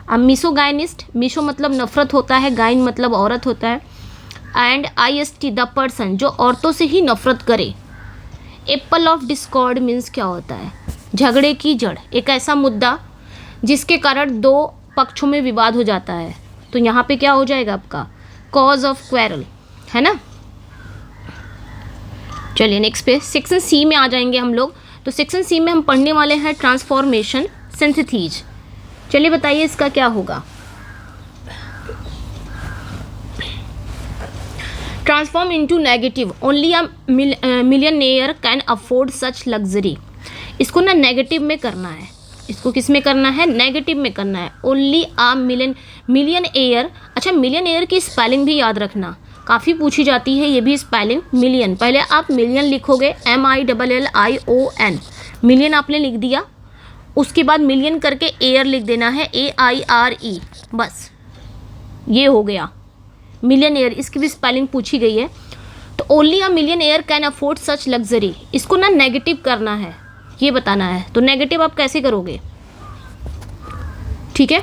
अब मिसोगाइनिस्ट, मिसो मतलब नफरत होता है, गाइन मतलब औरत होता है, एंड IST द पर्सन जो औरतों से ही नफरत करे। एप्पल ऑफ डिस्कॉर्ड मीन्स क्या होता है, झगड़े की जड़, एक ऐसा मुद्दा जिसके कारण 2 पक्षों में विवाद हो जाता है, तो यहाँ पे क्या हो जाएगा आपका, कॉज ऑफ क्वेरल, है ना। चलिए नेक्स्ट पे सेक्शन सी में आ जाएंगे हम लोग। तो सेक्शन सी में हम पढ़ने वाले हैं ट्रांसफॉर्मेशन सिंथेसिस। चलिए बताइए इसका क्या होगा। Transform into negative, only a millionaire can afford such luxury. इसको ना नेगेटिव में करना है, इसको किस में करना है, नेगेटिव में करना है। ओनली अ मिलियनेयर, अच्छा मिलियनेयर की स्पेलिंग भी याद रखना, काफ़ी पूछी जाती है ये भी स्पेलिंग। मिलियन, पहले आप मिलियन लिखोगे MILLION, मिलियन आपने लिख दिया, उसके बाद मिलियन करके एयर लिख देना है AIRE, बस ये हो गया मिलियनेयर। इसकी भी स्पेलिंग पूछी गई है। तो only a millionaire can afford such luxury, इसको ना नेगेटिव करना है, ये बताना है। तो नेगेटिव आप कैसे करोगे, ठीक है,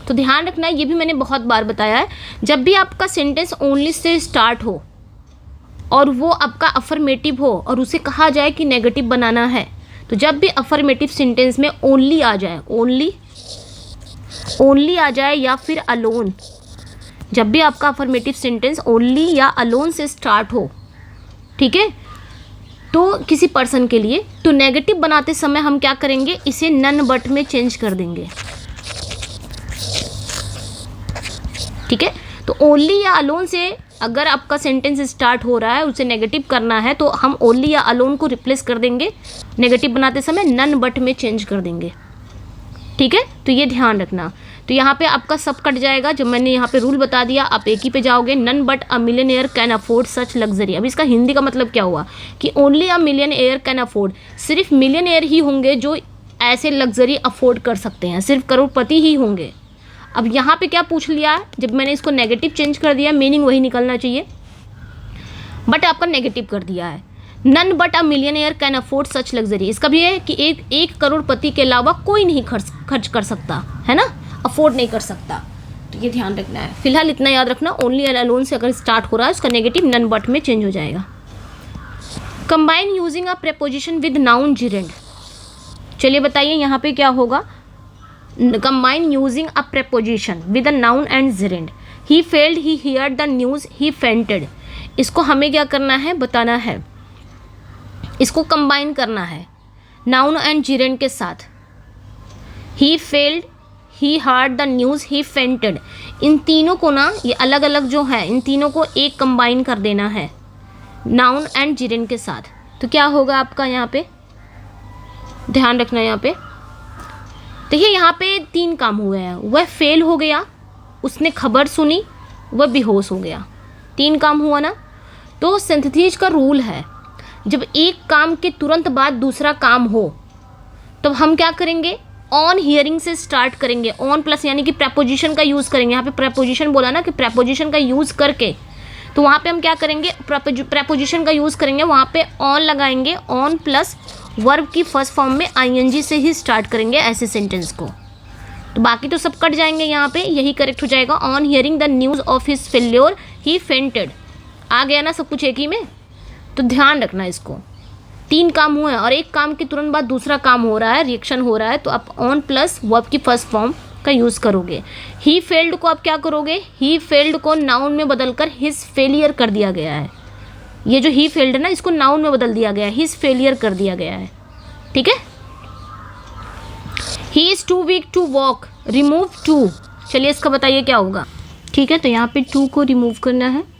तो ध्यान रखना है, ये भी मैंने बहुत बार बताया है। जब भी आपका सेंटेंस ओनली से स्टार्ट हो और वो आपका अफर्मेटिव हो और उसे कहा जाए कि नेगेटिव बनाना है, तो जब भी अफर्मेटिव सेंटेंस में ओनली आ जाए, ओनली आ जाए या फिर अलोन, जब भी आपका अफर्मेटिव सेंटेंस ओनली या अलोन से स्टार्ट हो, ठीक है, तो किसी पर्सन के लिए, तो नेगेटिव बनाते समय हम क्या करेंगे, इसे नन बट में चेंज कर देंगे, ठीक है। तो ओनली या अलोन से अगर आपका सेंटेंस स्टार्ट हो रहा है, उसे नेगेटिव करना है, तो हम ओनली या अलोन को रिप्लेस कर देंगे नेगेटिव बनाते समय, नन बट में चेंज कर देंगे, ठीक है। तो ये ध्यान रखना। तो यहाँ पे आपका सब कट जाएगा, जब मैंने यहाँ पे रूल बता दिया आप एक ही पे जाओगे, none but a millionaire can afford such luxury. अब इसका हिंदी का मतलब क्या हुआ कि only a millionaire can afford, सिर्फ मिलियनेयर ही होंगे जो ऐसे लग्जरी अफोर्ड कर सकते हैं, सिर्फ करोड़पति ही होंगे। अब यहाँ पे क्या पूछ लिया, जब मैंने इसको नेगेटिव चेंज कर दिया, मीनिंग वही निकलना चाहिए, बट आपका नेगेटिव कर दिया है। None but a millionaire can afford such luxury. इसका भी है कि एक करोड़पति के अलावा कोई नहीं खर्च कर सकता, है ना, अफोर्ड नहीं कर सकता। तो ये ध्यान रखना है। फिलहाल इतना याद रखना, ओनली एंड अलोन से अगर स्टार्ट हो रहा है उसका नेगेटिव नन बट में चेंज हो जाएगा। Combine using a preposition with noun gerund. चलिए बताइए यहाँ पे क्या होगा। Combine using a preposition with a noun and gerund. He failed, he heard the news, he fainted. इसको हमें क्या करना है, बताना है। इसको कंबाइन करना है नाउन एंड जिरेंड के साथ। He failed, he heard the news, he fainted. इन तीनों को ना, ये अलग अलग जो है, इन तीनों को एक कंबाइन कर देना है नाउन एंड जिरेंड के साथ। तो क्या होगा आपका यहाँ पे, ध्यान रखना। यहाँ पे देखिए, यहाँ पे 3 काम हुए हैं। वह फेल हो गया, उसने खबर सुनी, वह बेहोश हो गया। 3 काम हुआ ना। तो सिंथेसिस का रूल है, जब एक काम के तुरंत बाद दूसरा काम हो तो हम क्या करेंगे, ऑन हियरिंग से स्टार्ट करेंगे। ऑन प्लस यानी कि प्रेपोजिशन का यूज़ करेंगे। यहाँ पे प्रेपोजिशन बोला ना, कि प्रेपोजिशन का यूज़ करके, तो वहाँ पे हम क्या करेंगे, प्रेपोजिशन का यूज़ करेंगे। वहाँ पे ऑन लगाएंगे, ऑन प्लस वर्ब की फर्स्ट फॉर्म में आईएनजी से ही स्टार्ट करेंगे ऐसे सेंटेंस को। तो बाकी तो सब कट जाएंगे यहाँ पे, यही करेक्ट हो जाएगा। On hearing the news of his failure he fainted. आ गया ना सब कुछ एक ही में। तो ध्यान रखना इसको। 3 काम हुए हैं और एक काम के तुरंत बाद दूसरा काम हो रहा है, रिएक्शन हो रहा है, तो आप ऑन प्लस वर्ब की फर्स्ट फॉर्म का यूज़ करोगे। ही फेल्ड को आप क्या करोगे, ही फेल्ड को नाउन में बदलकर हिज फेलियर कर दिया गया है। ये जो ही फेल्ड है ना, इसको नाउन में बदल दिया गया है, हिज फेलियर कर दिया गया है। ठीक है। He is too weak to walk, remove too. चलिए इसका बताइए क्या होगा। ठीक है, तो यहाँ पे 2 को रिमूव करना है।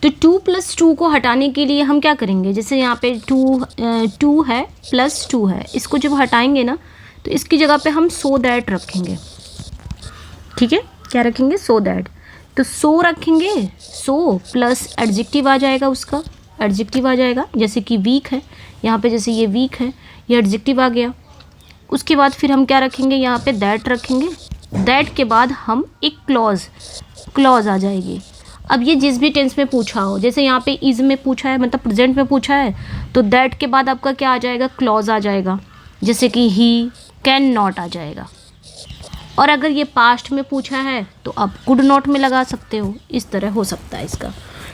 तो 2 + 2 को हटाने के लिए हम क्या करेंगे, जैसे यहाँ पे 2 है प्लस 2 है, इसको जब हटाएंगे ना तो इसकी जगह पे हम सो दैट रखेंगे। ठीक है, क्या रखेंगे, सो दैट। तो सो रखेंगे, सो प्लस एडजेक्टिव आ जाएगा, उसका एडजेक्टिव आ जाएगा। जैसे कि वीक है, यहाँ पे जैसे ये वीक है, ये एडजेक्टिव आ गया। उसके बाद फिर हम क्या रखेंगे, यहाँ पे दैट रखेंगे। दैट के बाद हम एक क्लॉज आ जाएगी। अब ये जिस भी टेंस में पूछा हो, जैसे यहाँ पे इज़ में पूछा है, मतलब प्रेजेंट में पूछा है, तो दैट के बाद आपका क्या आ जाएगा, क्लॉज आ जाएगा। जैसे कि ही कैन नॉट आ जाएगा। और अगर ये पास्ट में पूछा है तो आप कुड नॉट में लगा सकते हो, इस तरह हो सकता है इसका।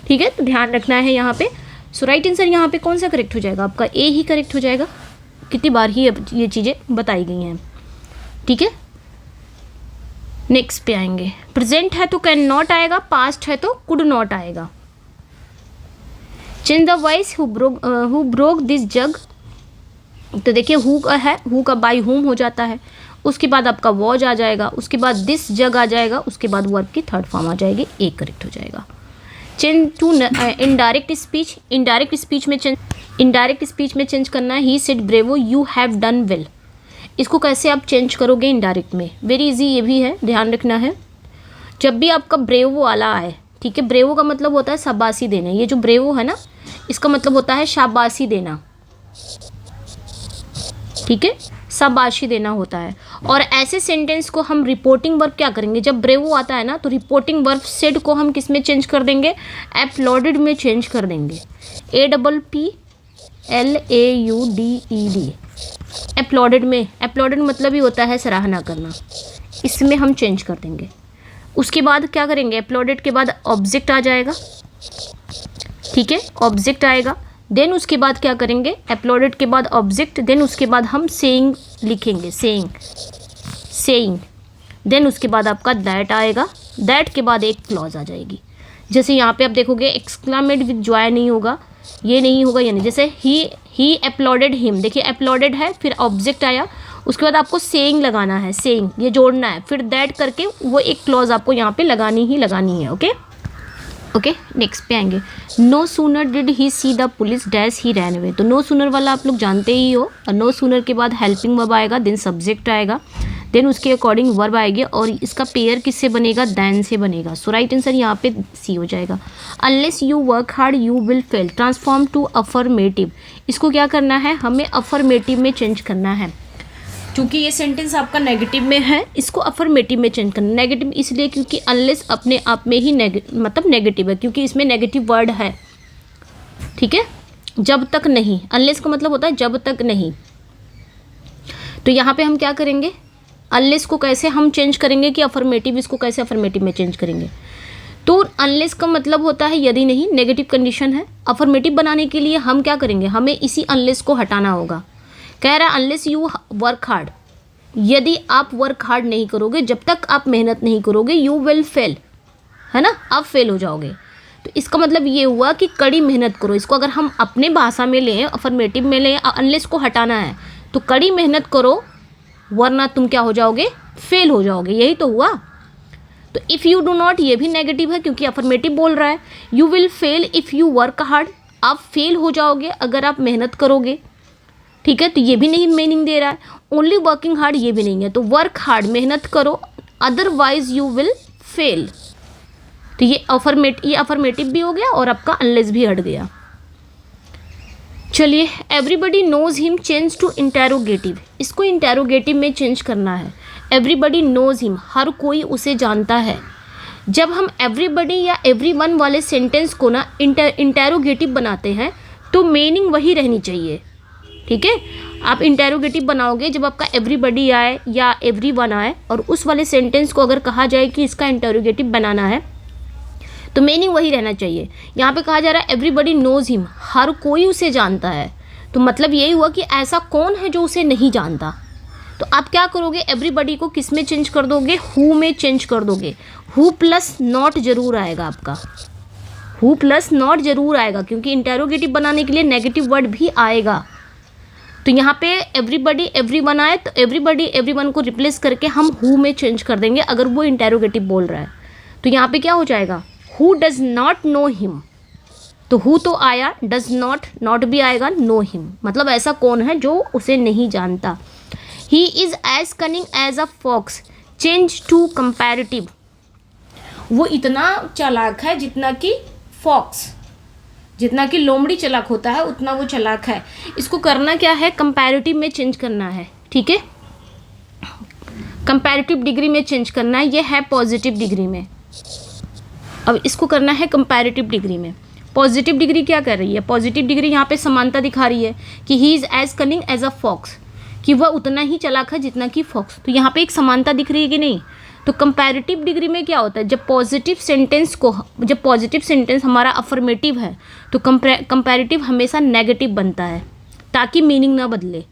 ठीक है, तो ध्यान रखना है यहाँ पे। सो राइट आंसर यहाँ पे कौन सा करेक्ट हो जाएगा, आपका ए ही करेक्ट हो जाएगा। कितनी बार ही ये चीज़ें बताई गई हैं। ठीक है, नेक्स्ट पे आएंगे। प्रेजेंट है तो कैन नॉट आएगा, पास्ट है तो कुड नॉट आएगा। Change the voice, who broke this जग। तो देखिए हु का है, हु का बाय हुम हो जाता है। उसके बाद आपका वॉज आ जाएगा, उसके बाद दिस जग आ जाएगा, उसके बाद वर्ब की थर्ड फॉर्म आ जाएगी, ए करेक्ट हो जाएगा। Change to indirect speech. Indirect speech में चेंज करना है। He said bravo, you have done well. इसको कैसे आप चेंज करोगे इनडायरेक्ट में, वेरी इजी, ये भी है, ध्यान रखना है। जब भी आपका ब्रेवो वाला आए, ठीक है, ब्रेवो का मतलब होता है शाबाशी देना। ये जो ब्रेवो है ना, इसका मतलब होता है शाबाशी देना। ठीक है, शाबाशी देना होता है। और ऐसे सेंटेंस को हम रिपोर्टिंग वर्ब क्या करेंगे, जब ब्रेवो आता है ना तो रिपोर्टिंग वर्ब सेड को हम किस में चेंज कर देंगे, अपलोडेड में चेंज कर देंगे। APPLAUDED, अपलोडेड में। अपलोडेड मतलब ही होता है सराहना करना, इसमें हम चेंज कर देंगे। उसके बाद क्या करेंगे, अपलोडेड के बाद ऑब्जेक्ट आ जाएगा। ठीक है, ऑब्जेक्ट आएगा। देन उसके बाद क्या करेंगे, अपलोडेड के बाद ऑब्जेक्ट, देन उसके बाद हम सेइंग लिखेंगे, सेइंग। देन उसके बाद आपका दैट आएगा। दैट के बाद एक क्लॉज आ जाएगी। जैसे यहाँ पे आप देखोगे एक्सक्लामेड विद जॉय नहीं होगा, ये नहीं होगा, यानी जैसे ही अपलोडेड हिम, देखिए अपलोडेड है, फिर ऑब्जेक्ट आया, उसके बाद आपको सेइंग लगाना है, सेइंग ये जोड़ना है, फिर दैट करके वो एक क्लॉज आपको यहाँ पे लगानी है। ओके, नेक्स्ट पे आएंगे। No sooner did he see the police dash he ran away. तो नो सूनर वाला आप लोग जानते ही हो। और नो सूनर के बाद हेल्पिंग वर्ब आएगा, देन सब्जेक्ट आएगा, देन उसके अकॉर्डिंग वर्ब आएगी, और इसका पेयर किससे बनेगा, दैन से बनेगा। सो राइट आंसर यहाँ पे सी हो जाएगा। Unless you work hard you will fail, transform to affirmative. इसको क्या करना है, हमें अफर्मेटिव में चेंज करना है। क्योंकि ये सेंटेंस आपका नेगेटिव में है, इसको अफर्मेटिव में चेंज करना। नेगेटिव इसलिए क्योंकि अनलेस अपने आप में ही मतलब नेगेटिव है, क्योंकि इसमें नेगेटिव वर्ड है। ठीक है, जब तक नहीं, अनलेस का मतलब होता है जब तक नहीं। तो यहाँ पे हम क्या करेंगे, अनलेस को कैसे हम चेंज करेंगे कि अफर्मेटिव, इसको कैसे अफर्मेटिव में चेंज करेंगे। तो अनलेस का मतलब होता है यदि नहीं, नेगेटिव कंडीशन है। अफर्मेटिव बनाने के लिए हम क्या करेंगे, हमें इसी अनलेस को हटाना होगा। कह रहा है अनलेस यू वर्क हार्ड, यदि आप वर्क हार्ड नहीं करोगे, जब तक आप मेहनत नहीं करोगे, यू विल फेल, है ना, आप फेल हो जाओगे। तो इसका मतलब ये हुआ कि कड़ी मेहनत करो। इसको अगर हम अपने भाषा में लें, अफर्मेटिव में लें, अनलेस को हटाना है तो कड़ी मेहनत करो, वरना तुम क्या हो जाओगे, फेल हो जाओगे। यही तो हुआ। तो इफ़ यू डू नॉट, ये भी नेगेटिव है क्योंकि अफर्मेटिव बोल रहा है। You will fail if you work hard, आप फेल हो जाओगे अगर आप मेहनत करोगे, ठीक है। तो ये भी नहीं मीनिंग दे रहा है। ओनली वर्किंग हार्ड, ये भी नहीं है। तो वर्क हार्ड, मेहनत करो, अदरवाइज यू विल फेल। तो ये अफर्मेटिव भी हो गया और आपका अनलेस भी हट गया। चलिए, everybody knows him change to interrogative, इसको इंटेरोगेटिव में चेंज करना है। एवरीबडी नोज हिम, हर कोई उसे जानता है। जब हम एवरीबडी या एवरीवन वाले सेंटेंस को ना इंटेरोगेटिव बनाते हैं तो मीनिंग वही रहनी चाहिए, ठीक है। आप इंटेरोगेटिव बनाओगे जब आपका एवरीबडी आए या एवरीवन आए और उस वाले सेंटेंस को अगर कहा जाए कि इसका इंटेरोगेटिव बनाना है तो मीनिंग वही रहना चाहिए। यहाँ पे कहा जा रहा है एवरीबडी नोज हिम, हर कोई उसे जानता है। तो मतलब यही हुआ कि ऐसा कौन है जो उसे नहीं जानता। तो आप क्या करोगे, एवरीबडी को किस में चेंज कर दोगे, हु में चेंज कर दोगे। हु प्लस नॉट जरूर आएगा आपका, हु प्लस नॉट जरूर आएगा क्योंकि इंटेरोगेटिव बनाने के लिए नेगेटिव वर्ड भी आएगा। तो यहाँ पे एवरीबडी एवरीवन आए तो एवरीबडी एवरीवन को रिप्लेस करके हम हु में चेंज कर देंगे अगर वो इंटेरोगेटिव बोल रहा है। तो यहाँ पे क्या हो जाएगा, who does not know him. तो हु तो आया, डज नॉट, नॉट भी आएगा, नो हिम मतलब ऐसा कौन है जो उसे नहीं जानता। He is as cunning as a fox, change to comparative, वो इतना चालाक है जितना कि फॉक्स, जितना कि लोमड़ी चालाक होता है उतना वो चालाक है। इसको करना क्या है, कंपैरेटिव में चेंज करना है, ठीक है। कंपैरेटिव डिग्री में चेंज करना है, ये है पॉजिटिव डिग्री में। अब इसको करना है कंपैरेटिव डिग्री में। पॉजिटिव डिग्री क्या कर रही है, पॉजिटिव डिग्री यहाँ पे समानता दिखा रही है कि he is as cunning as a fox, कि वह उतना ही चालाक है जितना कि फॉक्स। तो यहाँ पे एक समानता दिख रही है कि नहीं। तो कंपैरेटिव डिग्री में क्या होता है, जब पॉजिटिव सेंटेंस हमारा अफर्मेटिव है तो कंपैरेटिव हमेशा नेगेटिव बनता है ताकि मीनिंग ना बदले।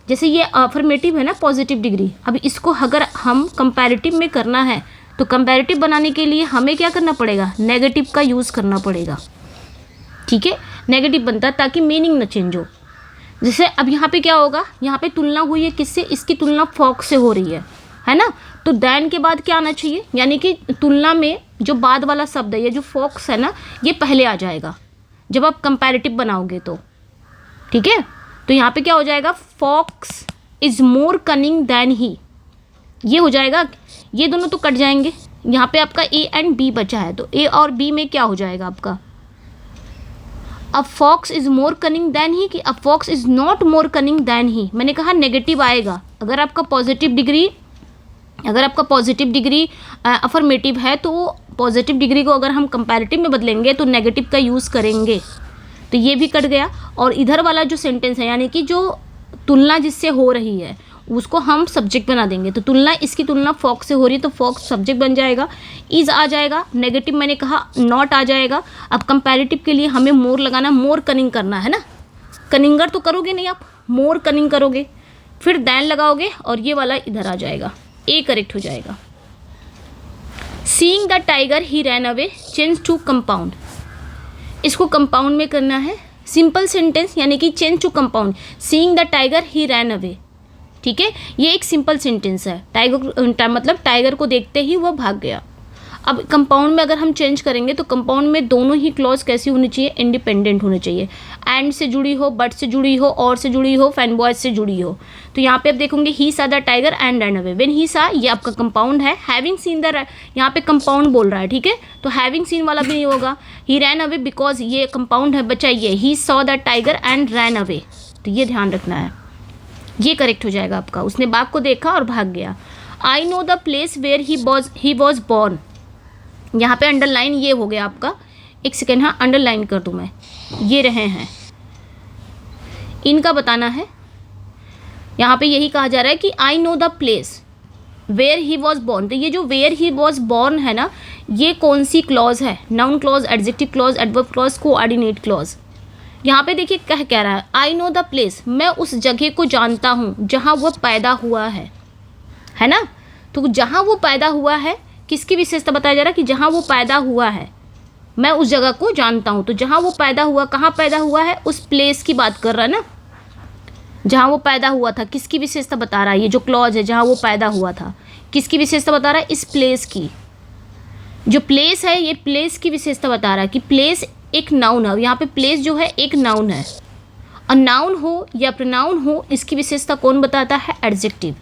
जैसे ये अफर्मेटिव है ना पॉजिटिव डिग्री, अब इसको अगर हम कंपैरेटिव में करना है तो कंपैरेटिव बनाने के लिए हमें क्या करना पड़ेगा, नेगेटिव का यूज़ करना पड़ेगा, ठीक है। नेगेटिव बनता है ताकि मीनिंग ना चेंज हो। जैसे अब यहाँ पे क्या होगा, यहाँ पे तुलना हुई है किससे, इसकी तुलना फॉक्स से हो रही है ना। तो दैन के बाद क्या आना चाहिए, यानी कि तुलना में जो बाद वाला शब्द है, ये जो फॉक्स है ना, ये पहले आ जाएगा जब आप कंपैरेटिव बनाओगे तो, ठीक है। तो यहाँ पे क्या हो जाएगा, fox is more cunning than he, ये हो जाएगा। ये दोनों तो कट जाएंगे, यहाँ पे आपका ए एंड बी बचा है, तो ए और बी में क्या हो जाएगा आपका, a fox is more cunning than he कि a fox is not more cunning than he. मैंने कहा नेगेटिव आएगा। अगर आपका पॉजिटिव डिग्री अफर्मेटिव है तो पॉजिटिव डिग्री को अगर हम कंपैरेटिव में बदलेंगे तो नेगेटिव का यूज़ करेंगे। तो ये भी कट गया। और इधर वाला जो सेंटेंस है यानी कि जो तुलना जिससे हो रही है उसको हम सब्जेक्ट बना देंगे। तो तुलना, इसकी तुलना फॉक्स से हो रही है तो फॉक्स सब्जेक्ट बन जाएगा, इज़ आ जाएगा, नेगेटिव मैंने कहा नॉट आ जाएगा। अब कंपैरेटिव के लिए हमें मोर लगाना, मोर कनिंग करना है ना। कनिंगर तो करोगे नहीं आप, मोर कनिंग करोगे, फिर दैन लगाओगे और ये वाला इधर आ जाएगा, ए करेक्ट हो जाएगा। Seeing the tiger he ran away, change to compound, इसको कंपाउंड में करना है। सिंपल सेंटेंस यानी कि change to compound, seeing the tiger he ran away, ठीक है। ये एक सिंपल सेंटेंस है, मतलब टाइगर को देखते ही वह भाग गया। अब कंपाउंड में अगर हम चेंज करेंगे तो कंपाउंड में दोनों ही क्लॉज कैसी होनी चाहिए, इंडिपेंडेंट होने चाहिए। एंड से जुड़ी हो, बट से जुड़ी हो, और से जुड़ी हो, फैन बॉयज से जुड़ी हो। तो यहाँ पे आप देखोगे ही सा the tiger and run away, when he सा ये आपका कंपाउंड है। हैविंग सीन द, यहाँ पे कंपाउंड बोल रहा है, ठीक है। तो हैविंग सीन वाला भी नहीं होगा। ही रैन अवे बिकॉज ये कंपाउंड है, बचाइए। He saw the tiger and ran away, तो ये ध्यान रखना है, ये करेक्ट हो जाएगा आपका। उसने बाघ को देखा और भाग गया। I know the place where he was born, यहाँ पे अंडरलाइन ये हो गया आपका, एक सेकेंड, हाँ अंडरलाइन कर दूँ मैं, ये रहे हैं, इनका बताना है। यहाँ पे यही कहा जा रहा है कि I know the place where he was born. तो ये जो वेयर ही वॉज बॉर्न है ना, ये कौन सी क्लॉज है? Noun clause, adjective clause, adverb clause, coordinate clause. यहाँ पे देखिए कह रहा है आई नो द प्लेस, मैं उस जगह को जानता हूँ जहाँ वो पैदा हुआ है ना। तो जहाँ वो पैदा हुआ है, किसकी विशेषता बताया जा रहा है कि जहाँ वो पैदा हुआ है मैं उस जगह को जानता हूँ। तो जहाँ वो पैदा हुआ, कहाँ पैदा हुआ है, उस प्लेस की बात कर रहा है ना, जहाँ वो पैदा हुआ था। किसकी विशेषता बता रहा है? ये जो क्लॉज है जहाँ वो पैदा हुआ था, किसकी विशेषता बता रहा है? इस प्लेस की। जो प्लेस है ये प्लेस की विशेषता बता रहा है कि प्लेस एक नाउन है। यहाँ पे प्लेस जो है एक नाउन है, और नाउन हो या प्रोनाउन हो, इसकी विशेषता कौन बताता है? एडजेक्टिव।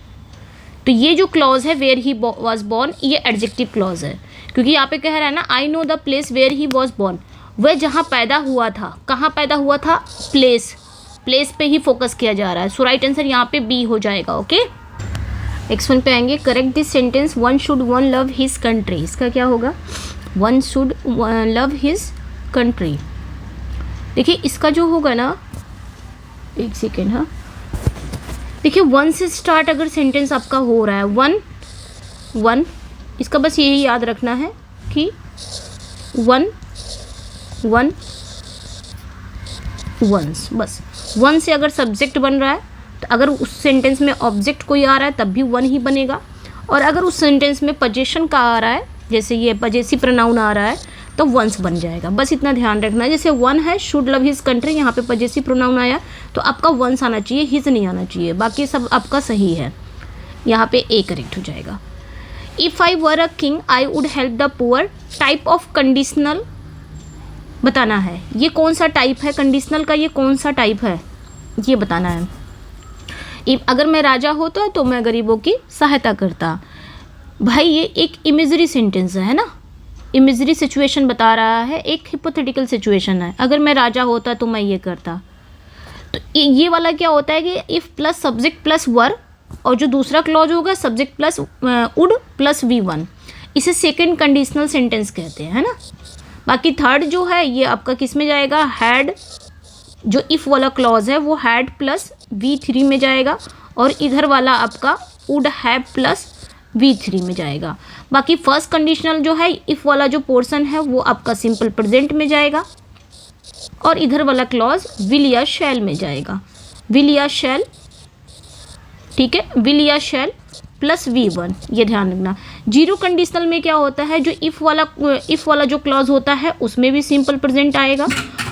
तो ये जो क्लॉज है वेयर ही वॉज बॉर्न, ये एडजेक्टिव क्लॉज है, क्योंकि यहाँ पे कह रहा है ना I know the place where he was born, वह जहाँ पैदा हुआ था। कहाँ पैदा हुआ था? प्लेस। प्लेस पे ही फोकस किया जा रहा है। सो राइट आंसर यहाँ पे बी हो जाएगा। ओके, नेक्स्ट वन पे आएंगे। Correct this sentence, one should one love his country. इसका क्या होगा? One should love his country. देखिए इसका जो होगा ना, एक सेकेंड, हाँ देखिए वन से स्टार्ट अगर सेंटेंस आपका हो रहा है, वन, इसका बस यही याद रखना है कि वन वंस, बस वन से अगर सब्जेक्ट बन रहा है तो अगर उस सेंटेंस में ऑब्जेक्ट कोई आ रहा है तब भी वन ही बनेगा, और अगर उस सेंटेंस में पोजीशन का आ रहा है, जैसे ये पजेसिव प्रोनाउन आ रहा है, तो वंस बन जाएगा। बस इतना ध्यान रखना है। जैसे वन है शुड लव हिज कंट्री, यहाँ पे पजेसिव प्रोनाउन आया तो आपका वंस आना चाहिए, हिज नहीं आना चाहिए, बाकी सब आपका सही है। यहाँ पे ए करेक्ट हो जाएगा। If I were a king I would help the poor. Type of conditional बताना है। ये कौन सा टाइप है कंडीशनल का? ये कौन सा टाइप है ये बताना है। अगर मैं राजा होता तो मैं गरीबों की सहायता करता। भाई ये एक इमेजरी सेंटेंस है ना, इमेजरी सिचुएशन बता रहा है, एक हिपोथेटिकल सिचुएशन है। अगर मैं राजा होता तो मैं ये करता। तो ये वाला क्या होता है कि इफ़ प्लस सब्जेक्ट प्लस वर, और जो दूसरा क्लॉज होगा subject plus would plus V1, इसे सेकंड कंडीशनल सेंटेंस कहते हैं, है ना। बाकी थर्ड जो है ये आपका किस में जाएगा? हैड। जो इफ़ वाला क्लॉज है वो हैड प्लस V3 में जाएगा, और इधर वाला आपका वुड हैव प्लस V3 में जाएगा। बाकी फर्स्ट कंडीशनल जो है इफ़ वाला जो पोर्शन है वो आपका सिंपल प्रेजेंट में जाएगा, और इधर वाला क्लॉज विल या शैल में जाएगा। विल या शैल, ठीक है, विल या शैल प्लस V1, ये ध्यान रखना। जीरो कंडीशनल में क्या होता है? जो इफ़ वाला जो क्लॉज होता है उसमें भी सिंपल प्रेजेंट आएगा,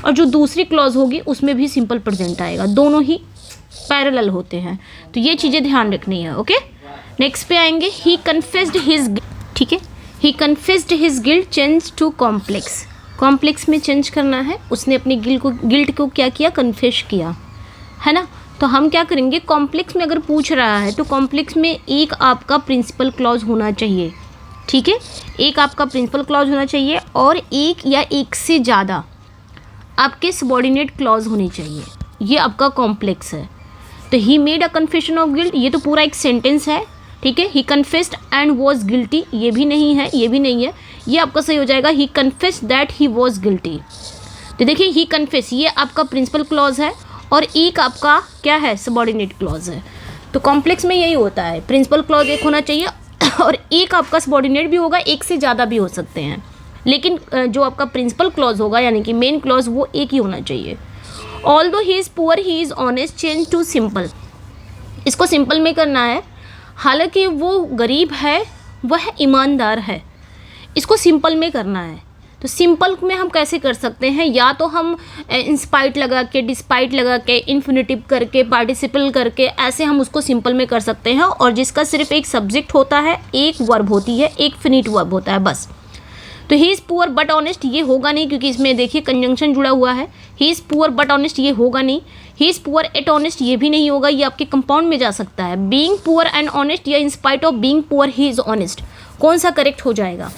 और जो दूसरी क्लॉज होगी उसमें भी सिंपल प्रेजेंट आएगा, दोनों ही पैरेलल होते हैं। तो ये चीज़ें ध्यान रखनी है। ओके, नेक्स्ट पे आएंगे। ही कन्फेस्ड हिज, ठीक है, he confessed his guilt change to complex. Complex में चेंज करना है। उसने अपनी गिल्ट को क्या किया? कन्फेस किया, है ना। तो हम क्या करेंगे? कॉम्प्लेक्स में अगर पूछ रहा है तो कॉम्प्लेक्स में एक आपका प्रिंसिपल क्लॉज होना चाहिए, ठीक है, एक आपका प्रिंसिपल क्लॉज होना चाहिए, और एक या एक से ज़्यादा आपके सबॉर्डिनेट क्लॉज होने चाहिए। ये आपका कॉम्प्लेक्स है। तो he made a confession of guilt, ये तो पूरा एक सेंटेंस है, ठीक है। He confessed and was guilty, ये भी नहीं है, ये भी नहीं है, ये आपका सही हो जाएगा। He confessed that he was guilty. तो देखिए ही कन्फेस ये आपका प्रिंसिपल क्लॉज है, और एक आपका क्या है? सबॉर्डिनेट क्लॉज है। तो कॉम्प्लेक्स में यही होता है, प्रिंसिपल क्लॉज एक होना चाहिए, और एक आपका सबॉर्डिनेट भी होगा, एक से ज़्यादा भी हो सकते हैं, लेकिन जो आपका प्रिंसिपल क्लॉज होगा यानी कि मेन क्लॉज वो एक ही होना चाहिए। Although he is poor he is honest change to simple. इसको सिंपल में करना है। हालांकि वो गरीब है, वह ईमानदार है, इसको सिंपल में करना है। तो सिंपल में हम कैसे कर सकते हैं? या तो हम इंस्पाइट लगा के, डिस्पाइट लगा के, इन्फिनिटिव करके, पार्टिसिपल करके, ऐसे हम उसको सिंपल में कर सकते हैं, और जिसका सिर्फ एक सब्जेक्ट होता है, एक वर्ब होती है, एक फिनिट वर्ब होता है, बस। तो ही इज़ पुअर बट ऑनेस्ट ये होगा नहीं, क्योंकि इसमें देखिए कंजंक्शन जुड़ा हुआ है। He is poor but honest ये होगा नहीं। He is poor and honest ये भी नहीं होगा, ये आपके कंपाउंड में जा सकता है। बीइंग पुअर एंड ऑनेस्ट या in spite of being poor he is honest, कौन सा करेक्ट हो जाएगा?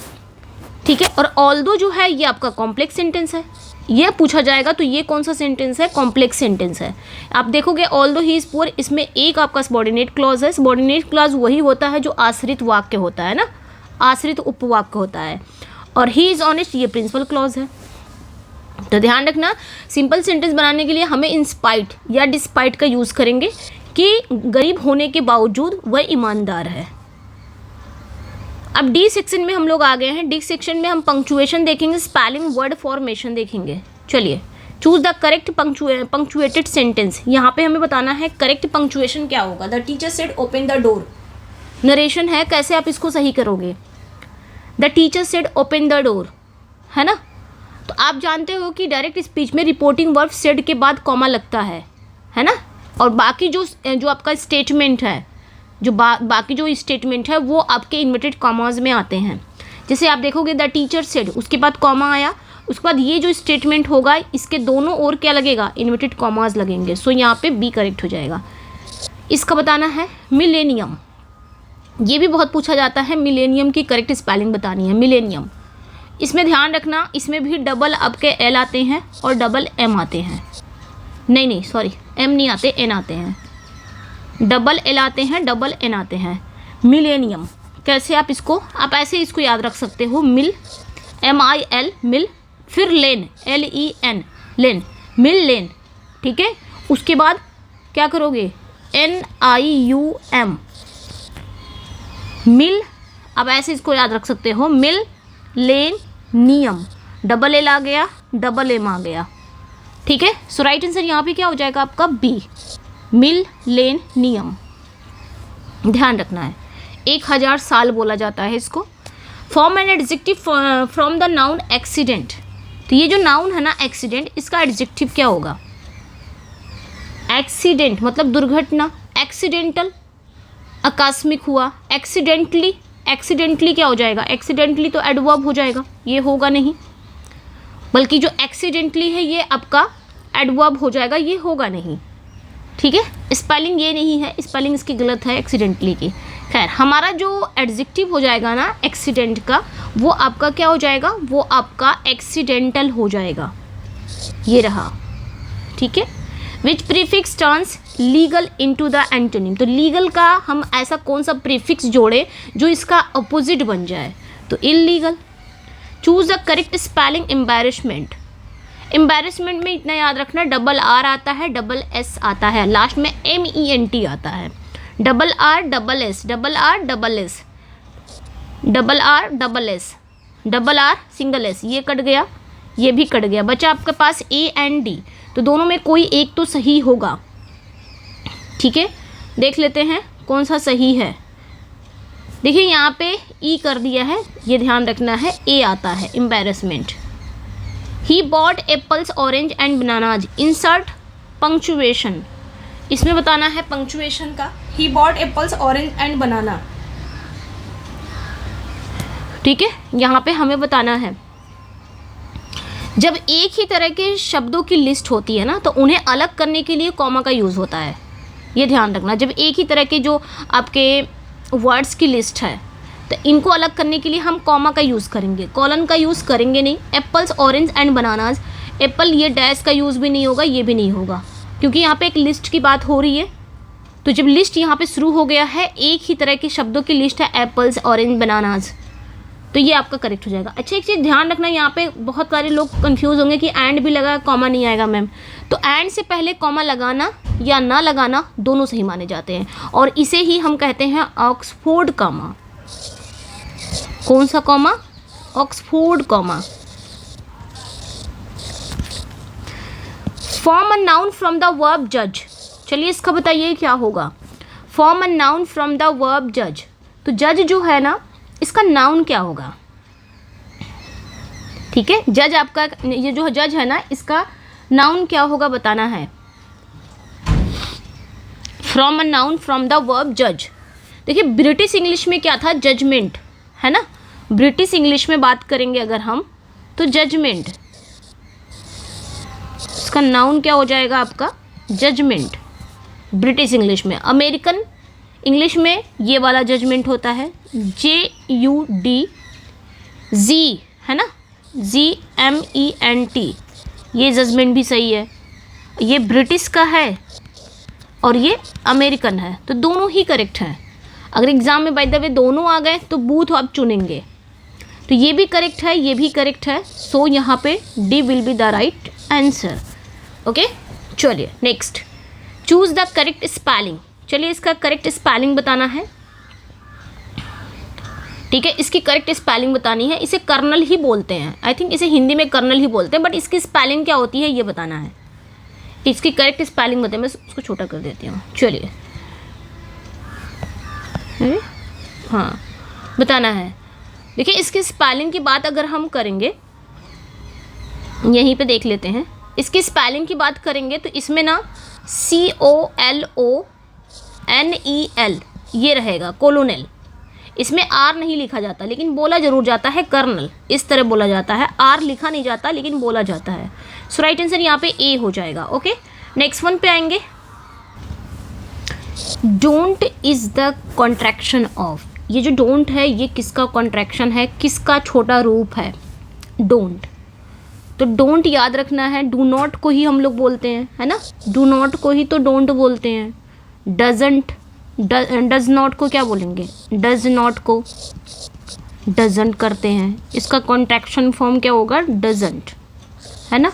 ठीक है। और ऑल्दो जो है ये आपका कॉम्प्लेक्स सेंटेंस है, ये पूछा जाएगा तो ये कौन सा सेंटेंस है? कॉम्प्लेक्स सेंटेंस है। आप देखोगे ऑल्दो ही इज़ पुअर, इसमें एक आपका सबॉर्डिनेट क्लॉज है। सबॉर्डिनेट क्लॉज वही होता है जो आश्रित वाक्य होता है ना, आश्रित उपवाक्य होता है। और ही इज़ ऑनेस्ट ये प्रिंसिपल क्लॉज है। तो ध्यान रखना, सिंपल सेंटेंस बनाने के लिए हमें इंस्पाइट या डिस्पाइट का यूज़ करेंगे कि गरीब होने के बावजूद वह ईमानदार है। अब डी सेक्शन में हम लोग आ गए हैं। डी सेक्शन में हम पंक्चुएशन देखेंगे, स्पेलिंग, वर्ड फॉर्मेशन देखेंगे। चलिए, choose the correct punctuated sentence. यहाँ पे हमें बताना है करेक्ट पंक्चुएशन क्या होगा। The teacher said open the door, narration है, कैसे आप इसको सही करोगे। The teacher said open the door, है ना। तो आप जानते हो कि डायरेक्ट स्पीच में रिपोर्टिंग वर्ब सेड के बाद कॉमा लगता है ना। और बाकी जो आपका स्टेटमेंट है, जो बाकी जो स्टेटमेंट है वो आपके इन्वर्टेड कॉमास में आते हैं। जैसे आप देखोगे द टीचर सेड, उसके बाद कॉमा आया, उसके बाद ये जो स्टेटमेंट होगा इसके दोनों ओर क्या लगेगा, इन्वर्टेड कॉमास लगेंगे। सो यहाँ पे बी करेक्ट हो जाएगा। इसका बताना है मिलेनियम, ये भी बहुत पूछा जाता है। मिलेनियम की करेक्ट स्पेलिंग बतानी है, मिलेनियम। इसमें ध्यान रखना, इसमें भी डबल आपके एल आते हैं और डबल एम आते हैं। नहीं सॉरी, एम नहीं आते, एन आते हैं। डबल एल आते हैं, डबल एन आते हैं। मिलेनियम कैसे आप ऐसे इसको याद रख सकते हो, मिल, MIL, मिल, फिर लेन, LEN, लेन, मिल लेन, ठीक है। उसके बाद क्या करोगे, NIUM, मिल। अब ऐसे इसको याद रख सकते हो, मिल लेन नियम, डबल एल आ गया, डबल एम आ गया, ठीक है। सो राइट आंसर यहाँ पे क्या हो जाएगा आपका, बी, मिल लेन नियम। ध्यान रखना है, 1000 साल बोला जाता है इसको। Form an adjective from the noun accident. तो ये जो नाउन है ना एक्सीडेंट, इसका एडजेक्टिव क्या होगा, एक्सीडेंट मतलब दुर्घटना, एक्सीडेंटल आकस्मिक हुआ, एक्सीडेंटली क्या हो जाएगा, एक्सीडेंटली तो एडवर्ब हो जाएगा, ये होगा नहीं, बल्कि जो एक्सीडेंटली है ये आपका एडवर्ब हो जाएगा, ये होगा नहीं, ठीक है। स्पेलिंग ये नहीं है, स्पेलिंग इसकी गलत है एक्सीडेंटली की। खैर, हमारा जो एडजेक्टिव हो जाएगा ना एक्सीडेंट का, वो आपका क्या हो जाएगा, वो आपका एक्सीडेंटल हो जाएगा, ये रहा, ठीक है। Which prefix turns legal into the antonym. तो लीगल का हम ऐसा कौन सा प्रीफिक्स जोड़े जो इसका अपोजिट बन जाए, तो illegal. Choose the correct spelling embarrassment. Embarrassment में इतना याद रखना, डबल आर आता है, डबल एस आता है, लास्ट में MENT आता है। Double R double S, double R double S, double R double S, double R single S, ये कट गया, ये भी कट गया, बचा आपके पास AND। तो दोनों में कोई एक तो सही होगा, ठीक है। देख लेते हैं कौन सा सही है। देखिए यहाँ पे E कर दिया है, ये ध्यान रखना है, A आता है embarrassment. He bought apples orange and bananas, insert punctuation. इसमें बताना है पंक्चुएशन का, he bought apples orange and banana, ठीक है। यहाँ पे हमें बताना है, जब एक ही तरह के शब्दों की लिस्ट होती है ना, तो उन्हें अलग करने के लिए कॉमा का यूज़ होता है, ये ध्यान रखना। जब एक ही तरह के जो आपके वर्ड्स की लिस्ट है, तो इनको अलग करने के लिए हम कॉमा का यूज़ करेंगे, कॉलन का यूज़ करेंगे नहीं। Apples orange and bananas, Apple ये डैश का यूज़ भी नहीं होगा, ये भी नहीं होगा, क्योंकि यहाँ पे एक लिस्ट की बात हो रही है। तो जब लिस्ट यहाँ पे शुरू हो गया है, एक ही तरह के शब्दों की लिस्ट है, एप्पल्स ऑरेंज बनानाज, तो ये आपका करेक्ट हो जाएगा। अच्छा, एक चीज़ ध्यान रखना, यहाँ पे बहुत सारे लोग कंफ्यूज होंगे कि एंड भी लगा कॉमा नहीं आएगा मैम। तो एंड से पहले कॉमा लगाना या ना लगाना दोनों सही माने जाते हैं, और इसे ही हम कहते हैं ऑक्सफोर्ड कॉमा। कौन सा comma, Oxford comma. Form a noun from the verb जज। चलिए इसका बताइए क्या होगा, form a noun from the verb जज। तो जज जो है ना, इसका नाउन क्या होगा, ठीक है। जज आपका, ये जो जज है ना, इसका नाउन क्या होगा बताना है। From a noun from the verb जज। देखिए ब्रिटिश इंग्लिश में क्या था, जजमेंट, है ना। ब्रिटिश इंग्लिश में बात करेंगे अगर हम, तो जजमेंट, इसका नाउन क्या हो जाएगा आपका, जजमेंट, ब्रिटिश इंग्लिश में। अमेरिकन इंग्लिश में ये वाला जजमेंट होता है, JUDZ, है ना, GMENT, ये जजमेंट भी सही है। ये ब्रिटिश का है और ये अमेरिकन है, तो दोनों ही करेक्ट हैं। अगर एग्ज़ाम में बाय द वे दोनों आ गए तो बूथ आप चुनेंगे। तो ये भी करेक्ट है, ये भी करेक्ट है, सो यहाँ पे D will be the right answer. Okay, चलिए next, choose the correct spelling. चलिए इसका करेक्ट स्पेलिंग बताना है, ठीक है, इसकी करेक्ट स्पेलिंग बतानी है। इसे कर्नल ही बोलते हैं, आई थिंक इसे हिंदी में कर्नल ही बोलते हैं, बट इसकी स्पेलिंग क्या होती है ये बताना है। इसकी करेक्ट स्पेलिंग बताएं, मैं उसको छोटा कर देती हूँ। चलिए, हाँ बताना है। देखिए इसकी स्पेलिंग की बात अगर हम करेंगे, यहीं पे देख लेते हैं, इसकी स्पेलिंग की बात करेंगे तो इसमें ना COLONEL ये रहेगा, कोलोनेल। इसमें आर नहीं लिखा जाता, लेकिन बोला जरूर जाता है कर्नल, इस तरह बोला जाता है, आर लिखा नहीं जाता लेकिन बोला जाता है। सो राइट आंसर यहाँ पे ए हो जाएगा। ओके, नेक्स्ट वन पे आएंगे। Don't is the contraction of. ये जो डोंट है ये किसका कॉन्ट्रैक्शन है, किसका छोटा रूप है, डोंट। तो डोंट याद रखना है, डू नॉट को ही हम लोग बोलते हैं, है ना, डू नॉट को ही तो डोंट बोलते हैं। डजंट, डज नॉट को क्या बोलेंगे, डज नॉट को डजंट करते हैं। इसका कॉन्ट्रैक्शन फॉर्म क्या होगा, डजंट, है ना,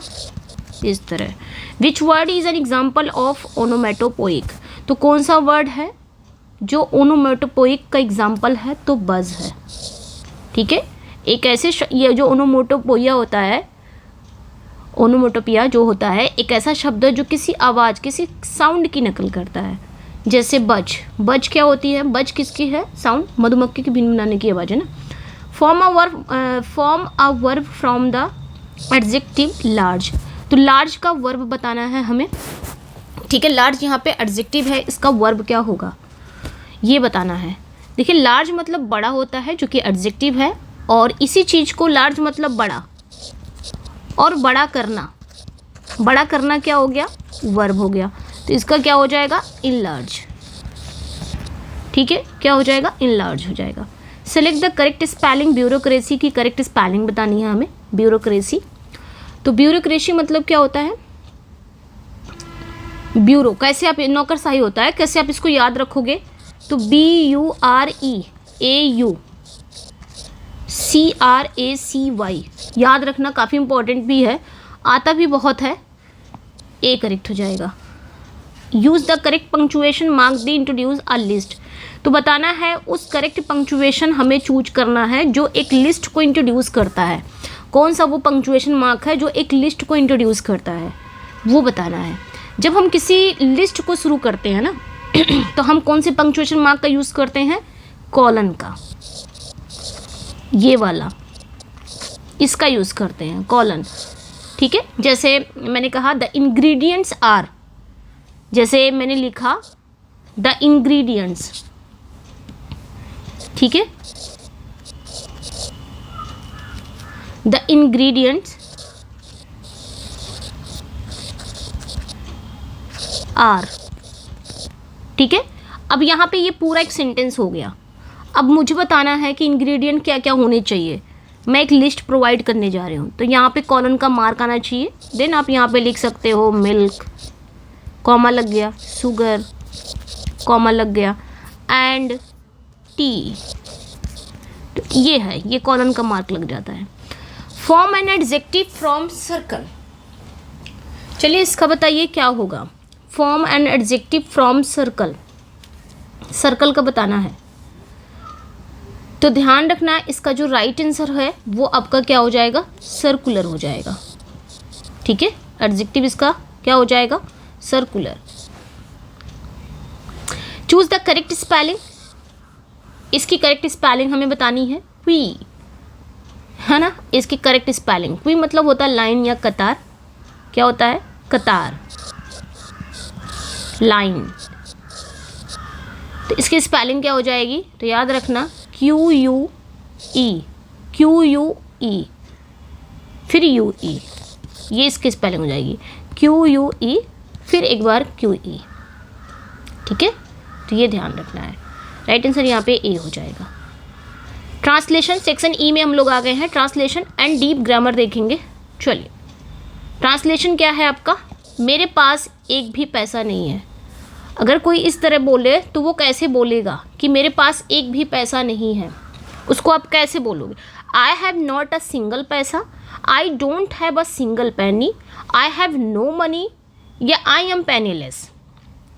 इस तरह। Which word is an example of onomatopoeic. तो कौन सा वर्ड है जो ओनोमेटोपोइक का एग्जाम्पल है, तो बज है, ठीक है। एक ऐसे ये जो ओनोमेटोपोइया होता है, ओनोमेटोपिया जो होता है, एक ऐसा शब्द है जो किसी आवाज़, किसी साउंड की नकल करता है। जैसे बज, बज क्या होती है, बज किसकी है, साउंड, मधुमक्खी की बीन बनाने की आवाज़ है ना। Form a verb from the adjective large. तो लार्ज का वर्ब बताना है हमें, ठीक है। लार्ज यहाँ पे एडजेक्टिव है, इसका वर्ब क्या होगा ये बताना है। देखिए लार्ज मतलब बड़ा होता है, जो कि एडजेक्टिव है, और इसी चीज़ को लार्ज मतलब बड़ा, और बड़ा करना क्या हो गया, वर्ब हो गया। तो इसका क्या हो जाएगा, इनलार्ज, ठीक है, क्या हो जाएगा, इनलार्ज हो जाएगा। Select the correct spelling. Bureaucracy की करेक्ट स्पेलिंग बतानी है हमें, ब्यूरोक्रेसी। तो ब्यूरोक्रेसी मतलब क्या होता है, ब्यूरो, कैसे आप, नौकरशाही होता है, कैसे आप इसको याद रखोगे, तो BUREAUCRACY याद रखना, काफ़ी इंपॉर्टेंट भी है, आता भी बहुत है। ए करेक्ट हो जाएगा। Use the correct punctuation, mark the introduce a list. तो बताना है उस करेक्ट पंक्चुएशन हमें चूज करना है जो एक लिस्ट को इंट्रोड्यूस करता है। कौन सा वो पंक्चुएशन मार्क है जो एक लिस्ट को इंट्रोड्यूस करता है, वो बताना है। जब हम किसी लिस्ट को शुरू करते हैं ना तो हम कौन से पंक्चुएशन मार्क का यूज़ करते हैं, कॉलन का, ये वाला, इसका यूज़ करते हैं, कॉलन, ठीक है। जैसे मैंने कहा द इंग्रेडिएंट्स आर, जैसे मैंने लिखा द इंग्रेडिएंट्स, ठीक है, द इंग्रेडिएंट्स आर, ठीक है। अब यहाँ पे ये पूरा एक सेंटेंस हो गया। अब मुझे बताना है कि इंग्रेडिएंट क्या क्या होने चाहिए, मैं एक लिस्ट प्रोवाइड करने जा रही हूँ। तो यहाँ पे कॉलन का मार्क आना चाहिए। देन आप यहाँ पे लिख सकते हो मिल्क, कॉमा लग गया, शुगर, कॉमा लग गया, एंड टी। तो ये है, ये कॉलन का मार्क लग जाता है। Form an adjective from circle. चलिए इसका बताइए क्या होगा, form an adjective from circle, circle का बताना है। तो ध्यान रखना इसका जो राइट आंसर है वो आपका क्या हो जाएगा, सर्कुलर हो जाएगा, ठीक है। एडजेक्टिव इसका क्या हो जाएगा, circular. Choose the correct spelling. इसकी करेक्ट स्पेलिंग हमें बतानी है, क्वी, है ना। इसकी करेक्ट स्पेलिंग, क्वी मतलब होता है लाइन या कतार, क्या होता है, कतार, लाइन। तो इसकी स्पेलिंग क्या हो जाएगी, तो याद रखना QUE, QUE, फिर UE, ये इसकी स्पेलिंग हो जाएगी, QUE, फिर एक बार QE, ठीक है। तो ये ध्यान रखना है। राइट आंसर यहाँ पे ए हो जाएगा। ट्रांसलेशन, सेक्शन ई में हम लोग आ गए हैं। ट्रांसलेशन एंड डीप ग्रामर देखेंगे। चलिए, ट्रांसलेशन क्या है आपका, मेरे पास एक भी पैसा नहीं है। अगर कोई इस तरह बोले तो वो कैसे बोलेगा कि मेरे पास एक भी पैसा नहीं है, उसको आप कैसे बोलोगे। I have not a single paisa, I don't have a single penny, I have no money, या आई एम पेनीलेस।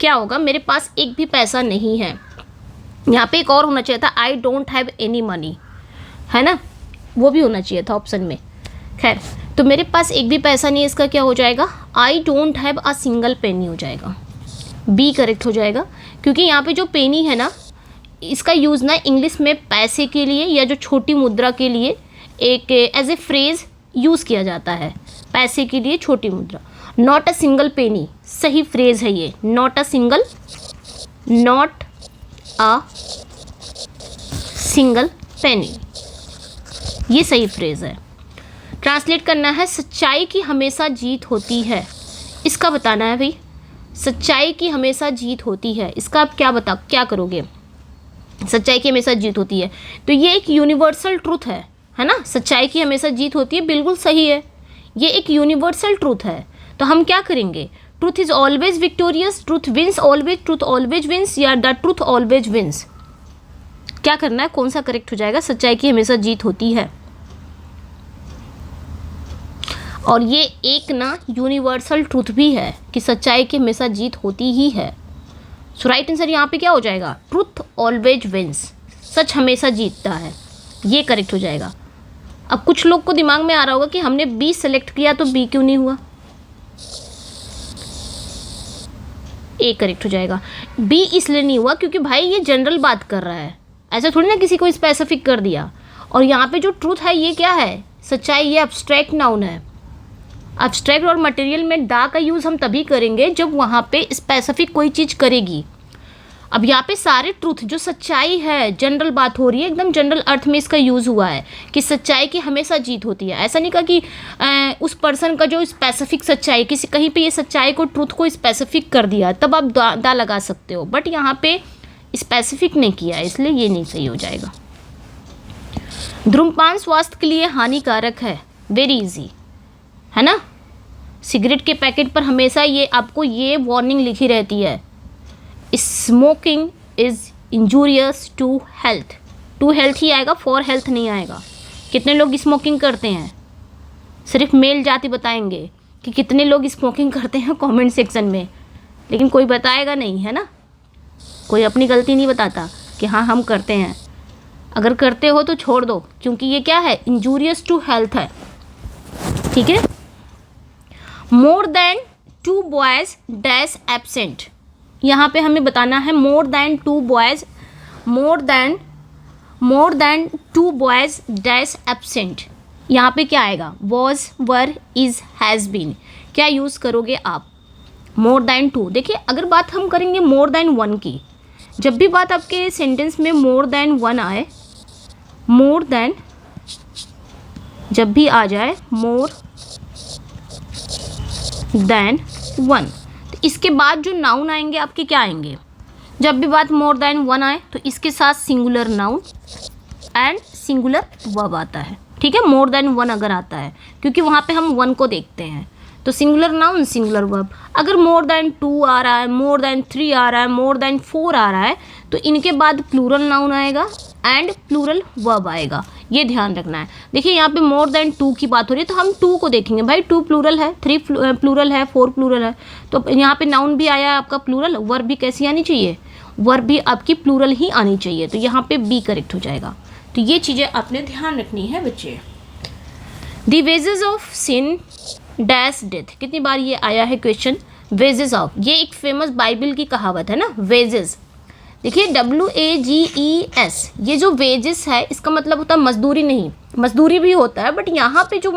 क्या होगा, मेरे पास एक भी पैसा नहीं है। यहाँ पे एक और होना चाहिए था, आई डोंट हैव एनी मनी, है ना, वो भी होना चाहिए था ऑप्शन में। खैर, तो मेरे पास एक भी पैसा नहीं है, इसका क्या हो जाएगा, आई डोंट हैव अ सिंगल पेनी हो जाएगा, बी करेक्ट हो जाएगा। क्योंकि यहाँ पे जो पेनी है ना, इसका यूज़ ना इंग्लिश में पैसे के लिए या जो छोटी मुद्रा के लिए एक एज ए फ्रेज़ यूज़ किया जाता है, पैसे के लिए छोटी मुद्रा। नॉट अ सिंगल पेनी सही फ्रेज़ है ये, नॉट अ सिंगल पेनी, ये सही फ्रेज़ है। ट्रांसलेट करना है, सच्चाई की हमेशा जीत होती है, इसका बताना है भाई, सच्चाई की हमेशा जीत होती है, इसका आप क्या करोगे, सच्चाई की हमेशा जीत होती है। तो ये एक यूनिवर्सल ट्रूथ है ना, सच्चाई की हमेशा जीत होती है, बिल्कुल सही है, ये एक यूनिवर्सल ट्रूथ है। तो हम क्या करेंगे, truth is always victorious, truth wins always, truth always wins, या द ट्रूथ ऑलवेज विंस, क्या करना है, कौन सा करेक्ट हो जाएगा, सच्चाई की हमेशा जीत होती है। और ये एक ना यूनिवर्सल ट्रूथ भी है कि सच्चाई की हमेशा जीत होती ही है। सो राइट आंसर यहाँ पे क्या हो जाएगा, ट्रूथ ऑलवेज विंस, सच हमेशा जीतता है, ये करेक्ट हो जाएगा। अब कुछ लोग को दिमाग में आ रहा होगा कि हमने बी सेलेक्ट किया तो बी क्यों नहीं हुआ, ए करेक्ट हो जाएगा। बी इसलिए नहीं हुआ क्योंकि भाई ये जनरल बात कर रहा है, ऐसा थोड़ी ना किसी को स्पेसिफिक कर दिया। और यहाँ पे जो ट्रूथ है ये क्या है, सच्चाई, ये एब्स्ट्रैक्ट नाउन है। एब्स्ट्रैक्ट और मटेरियल में दा का यूज़ हम तभी करेंगे जब वहाँ पे स्पेसिफिक कोई चीज़ करेगी। अब यहाँ पे सारे ट्रूथ जो सच्चाई है, जनरल बात हो रही है, एकदम जनरल अर्थ में इसका यूज़ हुआ है कि सच्चाई की हमेशा जीत होती है। ऐसा नहीं कहा कि उस पर्सन का जो स्पेसिफिक सच्चाई, किसी कहीं पे ये सच्चाई को, ट्रूथ को स्पेसिफिक कर दिया, तब आप दा लगा सकते हो, बट यहाँ पे स्पेसिफिक नहीं किया, इसलिए ये नहीं सही हो जाएगा। धूम्रपान स्वास्थ्य के लिए हानिकारक है, वेरी इजी, है ना। सिगरेट के पैकेट पर हमेशा ये आपको ये वार्निंग लिखी रहती है, smoking is injurious to health, to health ही आएगा, फॉर हेल्थ नहीं आएगा। कितने लोग स्मोकिंग करते हैं, सिर्फ मेल जाति बताएंगे कि कितने लोग स्मोकिंग करते हैं कमेंट सेक्शन में, लेकिन कोई बताएगा नहीं, है ना, कोई अपनी गलती नहीं बताता कि हाँ हम करते हैं। अगर करते हो तो छोड़ दो, क्योंकि ये क्या है, इंजूरियस टू हेल्थ है, ठीक है। More than 2 boys dash absent, यहाँ पे हमें बताना है more than 2 boys, more than 2 boys dash absent, यहाँ पे क्या आएगा, was, were, is, has been, क्या यूज़ करोगे आप, मोर देन 2। देखिए अगर बात हम करेंगे मोर देन 1 की, जब भी बात आपके सेंटेंस में मोर देन 1 आए, मोर देन जब भी आ जाए मोर देन 1, तो इसके बाद जो नाउन आएंगे आपके क्या आएंगे, जब भी बात मोर देन 1 आए तो इसके साथ singular noun and singular verb आता है, ठीक है। मोर देन 1 अगर आता है, क्योंकि वहाँ पे हम 1 को देखते हैं, तो सिंगुलर नाउन सिंगुलर वर्ब। अगर मोर देन 2 आ रहा है, मोर देन 3 आ रहा है, मोर देन 4 आ रहा है, तो इनके बाद प्लूरल नाउन आएगा एंड प्लूरल वर्ब आएगा, ये ध्यान रखना है। देखिए यहाँ पे मोर देन 2 की बात हो रही है, तो हम 2 को देखेंगे, भाई 2 प्लूरल है, 3 प्लूरल है, 4 प्लूरल है, तो यहाँ पे नाउन भी आया है आपका प्लूरल, वर्ब भी कैसी आनी चाहिए, वर्ब भी आपकी प्लूरल ही आनी चाहिए, तो यहाँ पे बी करेक्ट हो जाएगा। तो ये चीज़ें आपने ध्यान रखनी है बच्चे। The wages of sin dash death, कितनी बार ये आया है क्वेश्चन, वेजेस ऑफ, ये एक फेमस बाइबल की कहावत है ना, वेजेस। देखिए WAGES, ये जो वेजेस है इसका मतलब होता है मजदूरी, नहीं, मजदूरी भी होता है, बट यहाँ पे जो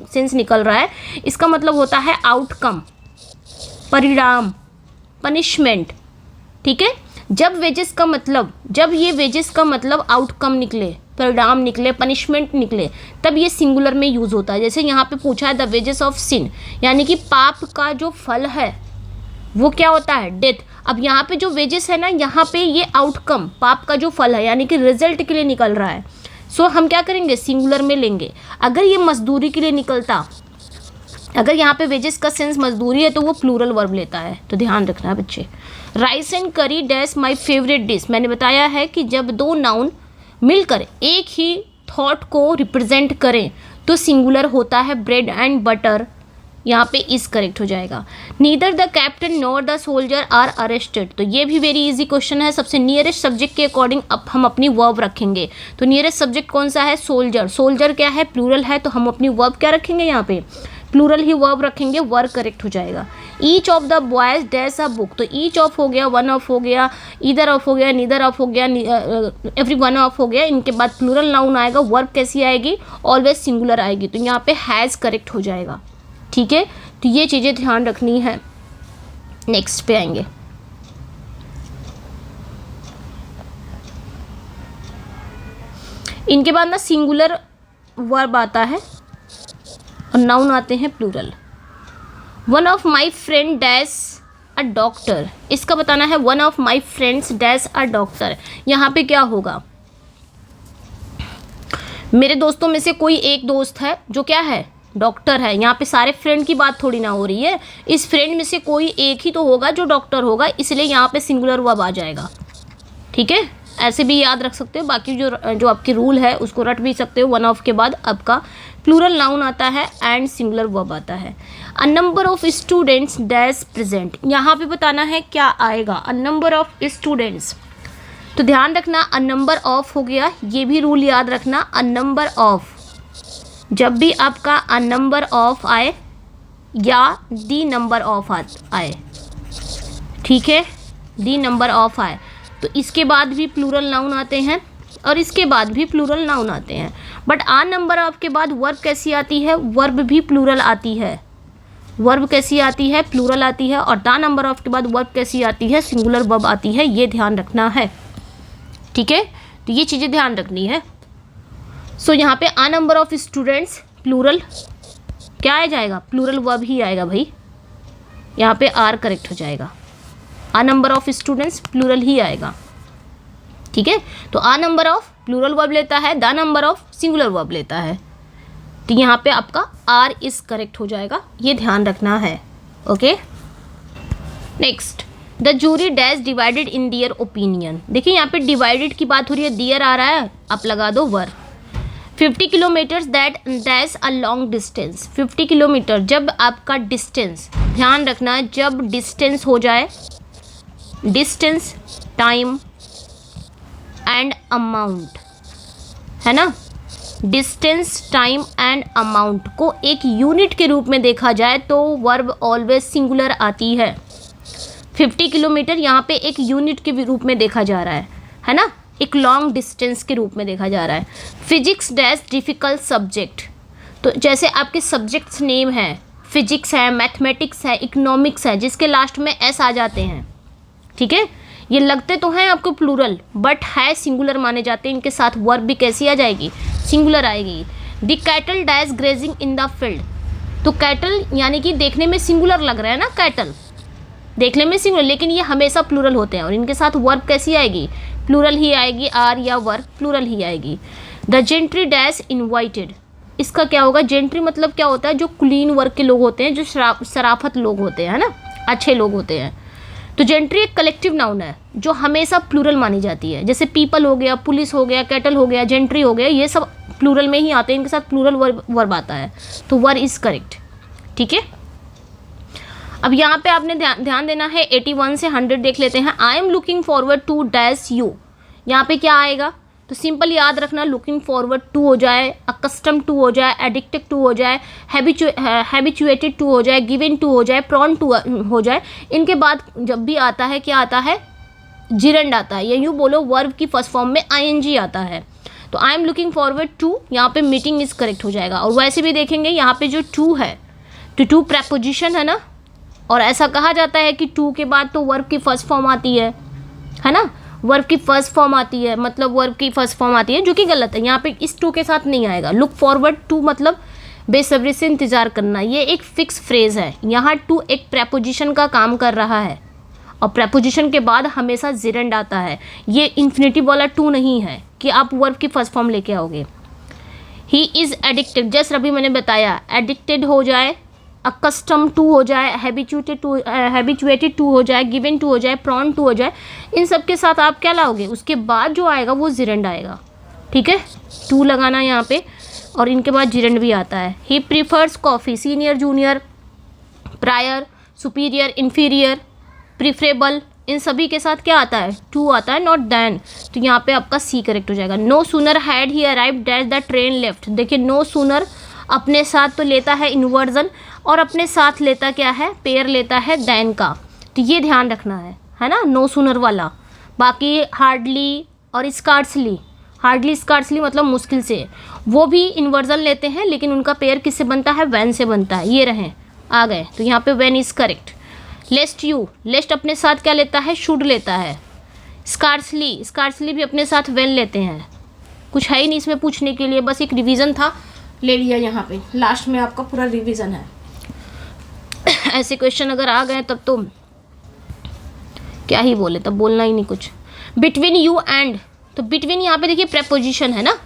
सेंस निकल रहा है इसका मतलब होता है आउटकम, परिणाम, पनिशमेंट, ठीक है। जब वेजेस का मतलब, जब ये वेजेस का मतलब आउटकम निकले, परिणाम निकले, पनिशमेंट निकले, तब ये सिंगुलर में यूज़ होता है। जैसे यहाँ पे पूछा है द वेजेस ऑफ सिन, यानी कि पाप का जो फल है वो क्या होता है, डेथ। अब यहाँ पे जो वेजेस है ना, यहाँ पे ये आउटकम, पाप का जो फल है, यानी कि रिजल्ट के लिए निकल रहा है, सो हम क्या करेंगे, सिंगुलर में लेंगे। अगर ये मजदूरी के लिए निकलता, अगर यहाँ पे वेजेस का सेंस मजदूरी है, तो वो प्लूरल वर्ब लेता है, तो ध्यान रखना है बच्चे। राइस एंड करी डैश माई फेवरेट डिश, मैंने बताया है कि जब 2 नाउन मिलकर एक ही थॉट को रिप्रेजेंट करें तो सिंगुलर होता है ब्रेड एंड बटर, यहाँ पे इज करेक्ट हो जाएगा। Neither the captain nor the soldier are arrested, तो ये भी वेरी इजी क्वेश्चन है। सबसे नियरेस्ट सब्जेक्ट के अकॉर्डिंग अब हम अपनी वर्ब रखेंगे, तो नियरेस्ट सब्जेक्ट कौन सा है? सोल्जर। सोल्जर क्या है? प्लूरल है, तो हम अपनी वर्ब क्या रखेंगे? यहाँ पे प्लूरल ही वर्ब रखेंगे, वर्ब करेक्ट हो जाएगा। Each of the boys dash a book, तो ईच ऑफ हो गया, वन ऑफ हो गया, ईदर ऑफ हो गया, नीदर ऑफ हो गया, एवरी वन ऑफ हो गया। इनके बाद प्लूरल नाउन आएगा, वर्ब कैसी आएगी? ऑलवेज सिंगुलर आएगी, तो यहाँ पे हैज़ करेक्ट हो जाएगा। ठीक है, तो ये चीज़ें ध्यान रखनी है। नेक्स्ट पे आएंगे। इनके बाद ना सिंगुलर वर्ब आता है और नाउन आते हैं plural. One of my friend dash a doctor, इसका बताना है one of my friends dash a doctor. यहाँ पे क्या होगा? मेरे दोस्तों में से कोई एक दोस्त है जो क्या है? डॉक्टर है। यहाँ पे सारे फ्रेंड की बात थोड़ी ना हो रही है, इस फ्रेंड में से कोई एक ही तो होगा जो डॉक्टर होगा, इसलिए यहाँ पे सिंगुलर वर्ब आ जाएगा। ठीक है, ऐसे भी याद रख सकते हो, बाकी जो आपकी रूल है उसको रट भी सकते हो। वन ऑफ के बाद आपका प्लूरल नाउन आता है एंड सिंगुलर वर्ब आता है। A number of students dash present, यहाँ पे बताना है क्या आएगा? अ नंबर ऑफ स्टूडेंट्स, तो ध्यान रखना अ नंबर ऑफ हो गया, ये भी रूल याद रखना। अ नंबर ऑफ, जब भी आपका अ नंबर ऑफ आए या दी नंबर ऑफ आए, ठीक है, दी नंबर ऑफ आए, तो इसके बाद भी प्लूरल नाउन आते हैं और इसके बाद भी प्लूरल नाउन आते हैं। बट आ नंबर ऑफ के बाद वर्ब कैसी आती है? वर्ब भी प्लूरल आती है। वर्ब कैसी आती है? प्लूरल आती है। और दा नंबर ऑफ के बाद वर्ब कैसी आती है? सिंगुलर वर्ब आती है। ये ध्यान रखना है। ठीक है, तो ये चीज़ें ध्यान रखनी है। सो यहाँ पे आ नंबर ऑफ स्टूडेंट्स प्लूरल क्या आ जाएगा? प्लूरल वर्ब ही आएगा भाई, यहाँ पे आर करेक्ट हो जाएगा। आ नंबर ऑफ स्टूडेंट्स प्लूरल ही आएगा। ठीक है, तो आ नंबर ऑफ प्लूरल वर्ब लेता है, the number of singular verb लेता है, तो यहाँ पे आपका आर इज करेक्ट हो जाएगा, ये ध्यान रखना है। Okay, next, the jury dash divided in their opinion. देखिए यहाँ पे डिवाइडेड की बात हो रही है, दियर आ रहा है, आप लगा दो verb. 50 kilometres that dash a long distance, 50 kilometre, जब आपका डिस्टेंस, ध्यान रखना जब डिस्टेंस हो जाए, डिस्टेंस, टाइम एंड अमाउंट, है ना, डिस्टेंस, टाइम एंड अमाउंट को एक यूनिट के रूप में देखा जाए तो वर्ब ऑलवेज सिंगुलर आती है। 50 किलोमीटर यहाँ पे एक यूनिट के रूप में देखा जा रहा है ना, एक लॉन्ग डिस्टेंस के रूप में देखा जा रहा है। फिजिक्स डैश डिफ़िकल्ट सब्जेक्ट, तो जैसे आपके सब्जेक्ट्स नेम है, फिजिक्स है, मैथमेटिक्स है, इकोनॉमिक्स है, जिसके लास्ट में एस आ जाते हैं। ठीक है, ये लगते तो हैं आपको प्लूरल बट है सिंगुलर माने जाते हैं, इनके साथ वर्ब भी कैसी आ जाएगी? सिंगुलर आएगी। The cattle dash grazing in the field, तो कैटल यानी कि देखने में सिंगुलर लग रहा है ना, कैटल देखने में सिंगुलर, लेकिन ये हमेशा प्लूरल होते हैं और इनके साथ वर्ब कैसी आएगी? प्लूरल ही आएगी, आर या वर्ब प्लूरल ही आएगी। द जेंट्री डैश इनवाइटेड, इसका क्या होगा? जेंट्री मतलब क्या होता है? जो क्लीन वर्ग के लोग होते हैं, जो शराफत लोग होते हैं ना, अच्छे लोग होते हैं। तो जेंट्री एक कलेक्टिव नाउन है जो हमेशा प्लूरल मानी जाती है, जैसे पीपल हो गया, पुलिस हो गया, कैटल हो गया, जेंट्री हो गया, ये सब प्लूरल में ही आते हैं, इनके साथ प्लूरल वर्ब आता है, तो वर्ब इज करेक्ट। ठीक है, अब यहाँ पे आपने ध्यान देना है। 81 से 100 देख लेते हैं। I am looking forward to dash you, यहाँ पे क्या आएगा? तो सिंपल याद रखना, लुकिंग फॉरवर्ड टू हो जाए, अकस्टम टू हो जाए, एडिक्टेड टू हो जाए, हैबिचुएटेड टू हो जाए, गिवन टू हो जाए, प्रॉन टू हो जाए। इनके बाद जब भी आता है क्या आता है? जिरंड आता है, या यूँ बोलो वर्ब की फर्स्ट फॉर्म में आईएनजी आता है। तो I am looking forward to, यहाँ पे मीटिंग इज करेक्ट हो जाएगा। और वैसे भी देखेंगे यहाँ पे जो टू है, तो टू प्रेपोजिशन है ना, और ऐसा कहा जाता है कि टू के बाद तो वर्ब की फर्स्ट फॉर्म आती है ना, वर्ब की फर्स्ट फॉर्म आती है, मतलब वर्ब की फर्स्ट फॉर्म आती है, जो कि गलत है। यहाँ पे इस टू के साथ नहीं आएगा। लुक फॉरवर्ड टू मतलब बेसब्री से इंतज़ार करना, ये एक फिक्स फ्रेज़ है। यहाँ टू एक प्रेपोजिशन का काम कर रहा है और प्रेपोजिशन के बाद हमेशा जिरंड आता है। ये इन्फिनेटिव वाला टू नहीं है कि आप वर्ब की फर्स्ट फॉर्म लेके आओगे। ही इज़ एडिक्टेड, जैसे अभी मैंने बताया, एडिक्टेड हो जाए, अकस्टम टू हो जाए, हैबिचुएटेड टू हो जाए, गिवन टू हो जाए, प्रॉन टू हो जाए, इन सब के साथ आप क्या लाओगे? उसके बाद जो आएगा वो जिरंड आएगा। ठीक है, टू लगाना यहाँ पे, और इनके बाद जिरेंड भी आता है। He prefers coffee, senior, junior, prior, superior, inferior, preferable, इन सभी के साथ क्या आता है, टू आता है, नॉट देन। तो यहाँ पे आपका सी करेक्ट हो जाएगा। No sooner had he arrived dash the train left. देखिए नो सूनर अपने साथ तो लेता है इन्वर्जन, और अपने साथ लेता क्या है, पेयर लेता है देन का। तो ये ध्यान रखना है ना, नो सूनर वाला। बाकी हार्डली और स्कार्सली, हार्डली स्कार्सली मतलब मुश्किल से, वो भी इन्वर्जन लेते हैं, लेकिन उनका पेयर किससे बनता है, वैन से बनता है। ये रहे, आ गए, तो यहाँ पे when is correct. Lest you, lest अपने साथ क्या लेता है, शुड लेता है। स्कार्सली, स्कार्सली भी अपने साथ वैन लेते हैं। कुछ है ही नहीं इसमें पूछने के लिए, बस एक रिवीजन था, ले लिया यहाँ पे, लास्ट में आपका पूरा रिवीजन है। ऐसे क्वेश्चन अगर आ गए तब तो क्या ही बोले, तब बोलना ही नहीं कुछ। बिटवीन यू एंड, तो बिटवीन यहाँ पे देखिए प्रेपोजिशन है ना,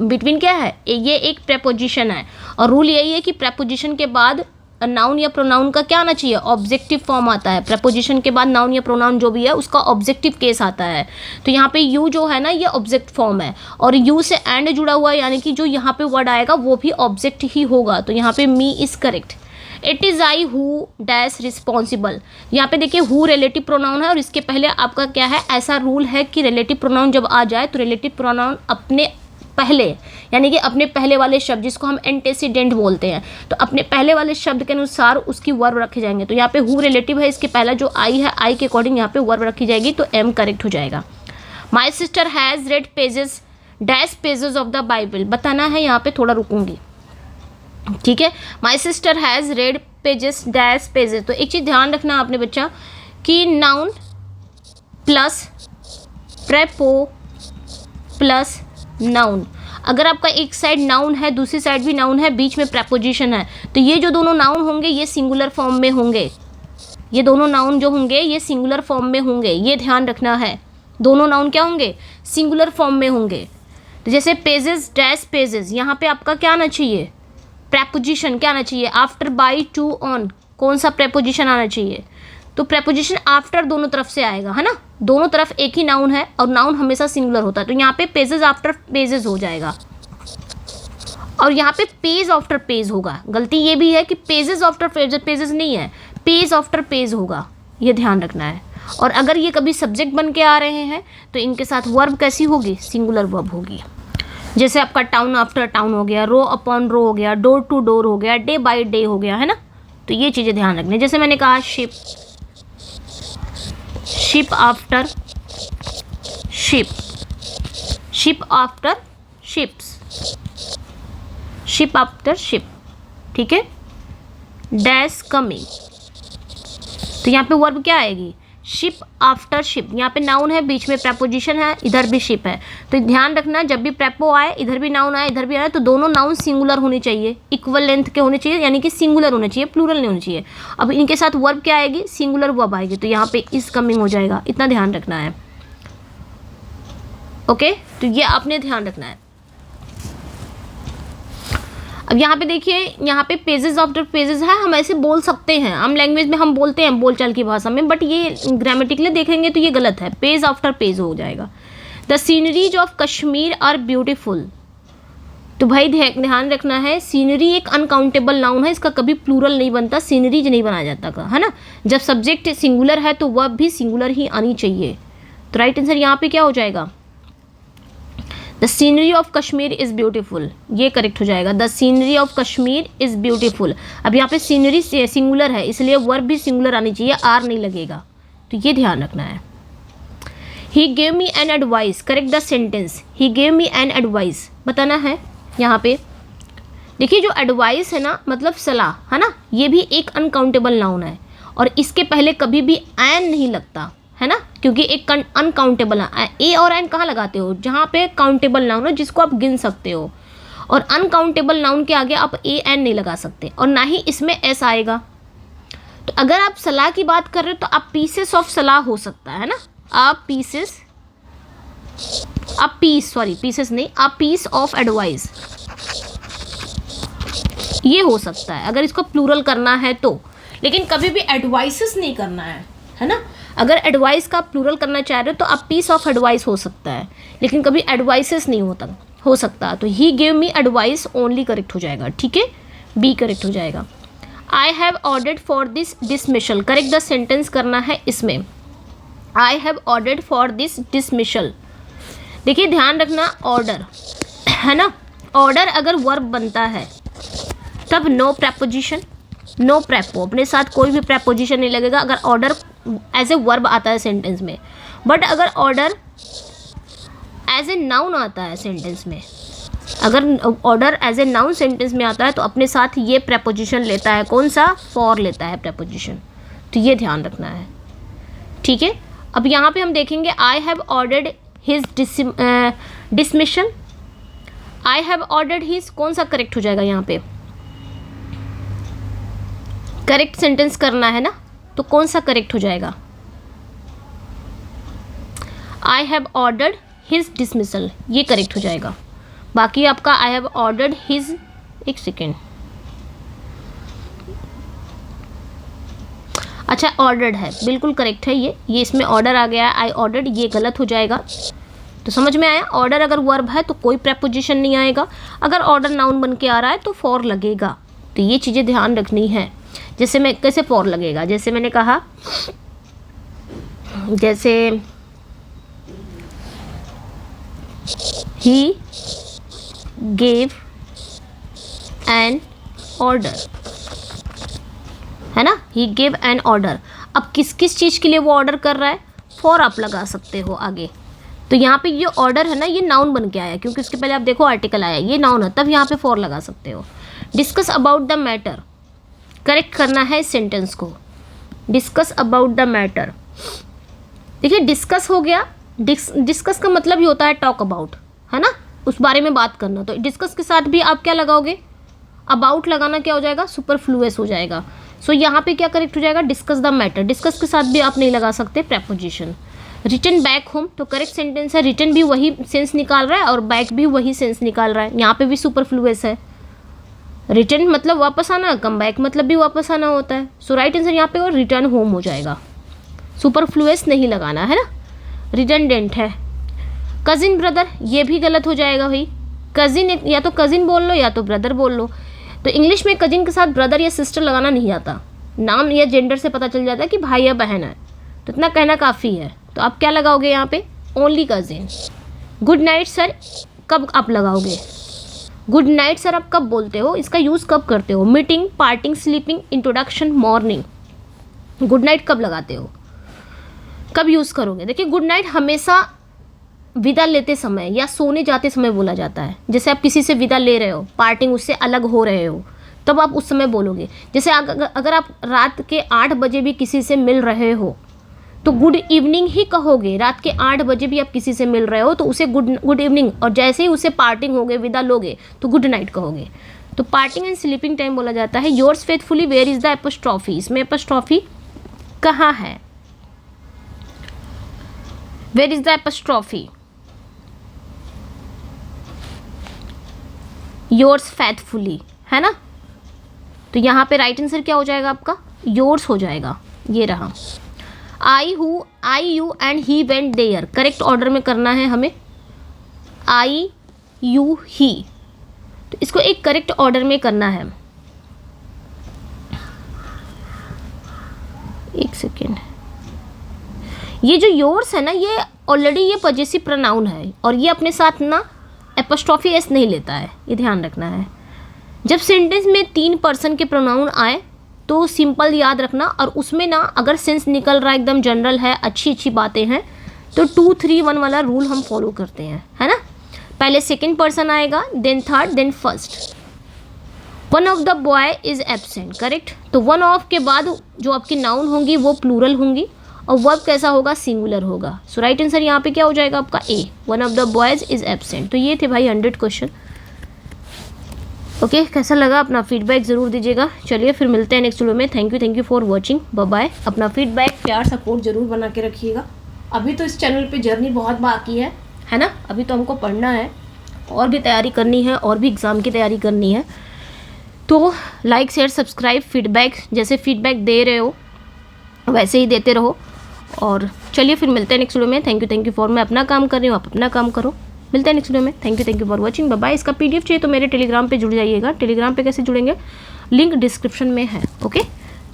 बिटवीन क्या है, ये एक प्रेपोजिशन है, और रूल यही है कि प्रेपोजिशन के बाद नाउन या प्रोनाउन का क्या आना चाहिए, ऑब्जेक्टिव फॉर्म आता है। प्रेपोजिशन के बाद नाउन या प्रोनाउन जो भी है उसका ऑब्जेक्टिव केस आता है। तो यहाँ पे यू जो है ना, ये ऑब्जेक्ट फॉर्म है, और यू से एंड जुड़ा हुआ है, यानी कि जो यहाँ पे वर्ड आएगा वो भी ऑब्जेक्ट ही होगा। तो यहाँ पे me is correct. It is I who dash responsible, यहाँ पे देखिए हु रिलेटिव प्रोनाउन है, और इसके पहले आपका क्या है, ऐसा रूल है कि रिलेटिव प्रोनाउन जब आ जाए तो रिलेटिव प्रोनाउन अपने पहले, यानी कि अपने पहले वाले शब्द, जिसको हम एंटेसिडेंट बोलते हैं, तो अपने पहले वाले शब्द के अनुसार उसकी वर्ब रखे जाएंगे। तो यहाँ पे हु रिलेटिव है, इसके पहला जो आई है, आई के अकॉर्डिंग यहाँ पे वर्ब रखी जाएगी, तो एम करेक्ट हो जाएगा। My sister has red pages dash pages of the Bible, बताना है, यहाँ पे थोड़ा रुकूंगी, ठीक है। My sister has red pages dash pages, तो एक चीज़ ध्यान रखना आपने बच्चा कि नाउन प्लस प्रेपो प्लस नाउन, अगर आपका एक साइड नाउन है दूसरी साइड भी नाउन है, बीच में प्रेपोजिशन है, तो ये जो दोनों नाउन होंगे ये सिंगुलर फॉर्म में होंगे, ये दोनों नाउन जो होंगे ये सिंगुलर फॉर्म में होंगे, ये ध्यान रखना है। दोनों नाउन क्या होंगे, सिंगुलर फॉर्म में होंगे। तो जैसे पेजेस डैश पेजेस, यहाँ पे आपका क्या आना चाहिए, प्रेपोजिशन क्या आना चाहिए, आफ्टर, बाई, टू, ऑन, कौन सा प्रेपोजिशन आना चाहिए, तो प्रेपोजिशन आफ्टर दोनों तरफ से आएगा, है ना, दोनों तरफ एक ही नाउन है, और नाउन हमेशा सिंगुलर होता है, तो यहाँ पे पेजेस आफ्टर पेजेस हो जाएगा, और यहाँ पे पेज आफ्टर पेज होगा। गलती ये भी है कि पेजेस आफ्टर पेजेस नहीं है, पेज आफ्टर पेज होगा, ये ध्यान रखना है। और अगर ये कभी सब्जेक्ट बन के आ रहे हैं तो इनके साथ वर्ब कैसी होगी, सिंगुलर वर्ब होगी। जैसे आपका टाउन आफ्टर टाउन हो गया, रो अपॉन रो हो गया, डोर टू डोर हो गया, डे बाय डे हो गया, है ना, तो ये चीज़ें ध्यान रखनी। जैसे मैंने कहा ship, ship after ship, ship after ships, ship after ship, ठीक है। डैश कमिंग, तो यहाँ पे वर्ब क्या आएगी, शिप आफ्टर शिप, यहाँ पे नाउन है, बीच में प्रेपोजिशन है, इधर भी शिप है, तो ध्यान रखना जब भी प्रेपो आए, इधर भी नाउन आए, इधर भी आए, तो दोनों नाउन सिंगुलर होने चाहिए, इक्वल लेंथ के होने चाहिए, यानी कि सिंगुलर होने चाहिए, प्लूरल नहीं होने चाहिए। अब इनके साथ वर्ब क्या आएगी, सिंगुलर वर्ब आएगी, तो यहाँ पे इज कमिंग हो जाएगा, इतना ध्यान रखना है। ओके, तो ये आपने ध्यान रखना है। अब यहाँ पे देखिए, यहाँ पे पेजेस आफ्टर पेजेस है, हम ऐसे बोल सकते हैं, आम लैंग्वेज में हम बोलते हैं बोलचाल की भाषा में, बट ये ग्रामेटिकली देखेंगे तो ये गलत है, पेज आफ्टर पेज हो जाएगा। The sceneries of Kashmir are beautiful, तो भाई ध्यान रखना है, सीनरी एक अनकाउंटेबल नाउन है, इसका कभी प्लूरल नहीं बनता, सीनरीज नहीं बना जाता का, है ना। जब सब्जेक्ट सिंगुलर है तो वर्ब भी सिंगुलर ही आनी चाहिए, तो राइट आंसर यहाँ पे क्या हो जाएगा, the scenery of Kashmir is beautiful, ये करेक्ट हो जाएगा। The scenery of Kashmir is beautiful, अब यहाँ पे सीनरी सिंगुलर है इसलिए वर्ब भी सिंगुलर आनी चाहिए, आर नहीं लगेगा, तो ये ध्यान रखना है। ही gave me an advice, correct the sentence, he gave me an advice बताना है। यहाँ पे देखिए जो एडवाइस है ना, मतलब सलाह, है ना, ये भी एक अनकाउंटेबल नाउन है, और इसके पहले कभी भी एन नहीं लगता, है ना, क्योंकि एक अनकाउंटेबल ए और एन कहाँ लगाते हो, जहाँ पे काउंटेबल नाउन है जिसको आप गिन सकते हो, और अनकाउंटेबल नाउन के आगे आप ए एन नहीं लगा सकते, और ना ही इसमें एस आएगा। तो अगर आप सलाह की बात कर रहे हो तो आप पीसेस ऑफ सलाह हो सकता है ना, आप पीसेस, आप पीस, सॉरी पीसेस नहीं, आप पीस ऑफ एडवाइस, ये हो सकता है अगर इसको प्लूरल करना है तो, लेकिन कभी भी एडवाइसेस नहीं करना है, है ना। अगर एडवाइस का आप प्लूरल करना चाह रहे हो तो आप पीस ऑफ एडवाइस हो सकता है, लेकिन कभी एडवाइसेस नहीं हो सकता। तो he gave me advice only correct हो जाएगा, ठीक है, बी करेक्ट हो जाएगा। I have ordered for this dismissal, correct the sentence करना है इसमें। I have ordered for this dismissal. देखिए ध्यान रखना, ऑर्डर है ना, ऑर्डर अगर वर्ब बनता है तब नो प्रेपोजिशन, नो प्रेपो, अपने साथ कोई भी प्रेपोजिशन नहीं लगेगा अगर ऑर्डर एज ए वर्ब आता है सेंटेंस में। बट अगर ऑर्डर एज ए नाउन आता है सेंटेंस में, अगर order as a noun sentence में आता है तो अपने साथ ये प्रेपोजिशन लेता है, कौन सा, फॉर लेता है प्रेपोजिशन। तो ये ध्यान रखना है, ठीक है। अब यहाँ पे हम देखेंगे I have ordered his dismission, I have ordered his, कौन सा करेक्ट हो जाएगा यहाँ पे, करेक्ट सेंटेंस करना है ना, तो कौन सा करेक्ट हो जाएगा, I have ordered his dismissal, ये करेक्ट हो जाएगा। बाकी आपका आई हैव ऑर्डर्ड हिज, एक सेकेंड, अच्छा ऑर्डर्ड है, बिल्कुल करेक्ट है ये इसमें ऑर्डर आ गया है, आई ऑर्डर्ड, ये गलत हो जाएगा। तो समझ में आया, ऑर्डर अगर वर्ब है तो कोई प्रेपोजिशन नहीं आएगा, अगर ऑर्डर नाउन बन के आ रहा है तो फॉर लगेगा। तो ये चीज़ें ध्यान रखनी है। जैसे मैं कैसे फॉर लगेगा, जैसे मैंने कहा, जैसे ही गेव एन ऑर्डर, है ना, ही गेव एन ऑर्डर। अब किस किस चीज़ के लिए वो ऑर्डर कर रहा है, फॉर आप लगा सकते हो आगे। तो यहाँ पे ये ऑर्डर है ना, ये नाउन बन के आया क्योंकि उसके पहले आप देखो आर्टिकल आया, ये नाउन है, तब यहाँ पे फॉर लगा सकते हो। Discuss about the matter, correct करना है इस सेंटेंस को, डिस्कस अबाउट द मैटर। देखिए डिस्कस हो गया, डिस्कस का मतलब ही होता है टॉक अबाउट, है ना, उस बारे में बात करना। तो डिस्कस के साथ भी आप क्या लगाओगे, अबाउट लगाना क्या हो जाएगा, सुपरफ्लुअस हो जाएगा। सो यहाँ पे क्या करेक्ट हो जाएगा, डिस्कस द मैटर। डिस्कस के साथ भी आप नहीं लगा सकते प्रेपोजिशन। रिटर्न बैक होम, तो करेक्ट सेंटेंस है, रिटर्न भी वही सेंस निकाल रहा है और बैक भी वही सेंस निकाल रहा है, यहाँ पे भी सुपरफ्लुअस है। रिटर्न मतलब वापस आना, कम बैक मतलब भी वापस आना होता है। सो राइट आंसर यहाँ पे और रिटर्न होम हो जाएगा, सुपरफ्लुअस नहीं लगाना है ना, रिडंडेंट है। कजिन ब्रदर, ये भी गलत हो जाएगा भाई, कजिन या तो कजिन बोल लो या तो ब्रदर बोल लो। तो इंग्लिश में कजिन के साथ ब्रदर या सिस्टर लगाना नहीं आता, नाम या जेंडर से पता चल जाता है कि भाई या बहन है, तो इतना कहना काफ़ी है। तो आप क्या लगाओगे यहाँ पे, only cousin. Good night sir कब आप लगाओगे, गुड नाइट सर आप कब बोलते हो, इसका यूज़ कब करते हो, meeting, parting, sleeping, introduction, morning. Good night कब लगाते हो, कब यूज़ करोगे। देखिए गुड नाइट हमेशा विदा लेते समय या सोने जाते समय बोला जाता है। जैसे आप किसी से विदा ले रहे हो, पार्टिंग, उससे अलग हो रहे हो, तब आप उस समय बोलोगे। जैसे अगर आप रात के 8 बजे भी किसी से मिल रहे हो तो गुड इवनिंग ही कहोगे। रात के 8 बजे भी आप किसी से मिल रहे हो तो उसे गुड इवनिंग, और जैसे ही उसे पार्टिंग होगे, विदा लोगे, तो गुड नाइट कहोगे। तो पार्टिंग एंड स्लीपिंग टाइम बोला जाता है। Yours faithfully, where is the apostrophe, इसमें एपोस्ट्रॉफी कहाँ है, where is the apostrophe, yours faithfully, है ना। तो यहाँ पे राइट आंसर क्या हो जाएगा आपका, योर्स हो जाएगा, ये रहा। I you and he went there, correct order में करना है हमें, आई यू ही, तो इसको एक करेक्ट ऑर्डर में करना है। एक सेकेंड, ये जो योर्स है ना, ये ऑलरेडी ये पॉजेसिव प्रोनाउन है और ये अपने साथ ना एपोस्ट्रॉफी एस नहीं लेता है, ये ध्यान रखना है। जब सेंटेंस में 3 पर्सन के प्रोनाउन आए तो सिंपल याद रखना, और उसमें ना अगर सेंस निकल रहा है, एकदम जनरल है, अच्छी बातें हैं, तो 2 3 1 वाला रूल हम फॉलो करते हैं, है ना। पहले सेकंड पर्सन आएगा, then third, then first. One of the boy is absent, correct. तो वन ऑफ के बाद जो आपकी नाउन होंगी वो प्लूरल होंगी और वर्ब कैसा होगा, सिंगुलर होगा। सो राइट आंसर यहाँ पे क्या हो जाएगा आपका, A, one of the boys is absent. तो ये थे भाई 100 क्वेश्चन। ओके, कैसा लगा अपना फीडबैक ज़रूर दीजिएगा। चलिए फिर मिलते हैं नेक्स्ट वीडियो में। Thank you for watching, bye bye. अपना फीडबैक, प्यार, सपोर्ट ज़रूर बना के रखिएगा। अभी तो इस चैनल पे जर्नी बहुत बाकी है ना। अभी तो हमको पढ़ना है और भी तैयारी करनी है और भी एग्ज़ाम की तैयारी करनी है। तो लाइक शेयर सब्सक्राइब, फीडबैक, जैसे फीडबैक दे रहे हो वैसे ही देते रहो। और चलिए फिर मिलते हैं नेक्स्ट वीडियो में। थैंक यू फॉर, मैं अपना काम कर रही हूँ, आप अपना काम करो। मिलते हैं नेक्स्ट वीडियो में। Thank you for watching, bye bye. इसका PDF चाहिए तो मेरे टेलीग्राम पे जुड़ जाइएगा। टेलीग्राम पे कैसे जुड़ेंगे, लिंक डिस्क्रिप्शन में है। ओके,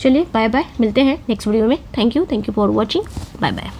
चलिए बाय बाय, मिलते हैं नेक्स्ट वीडियो में। Thank you for watching, bye bye.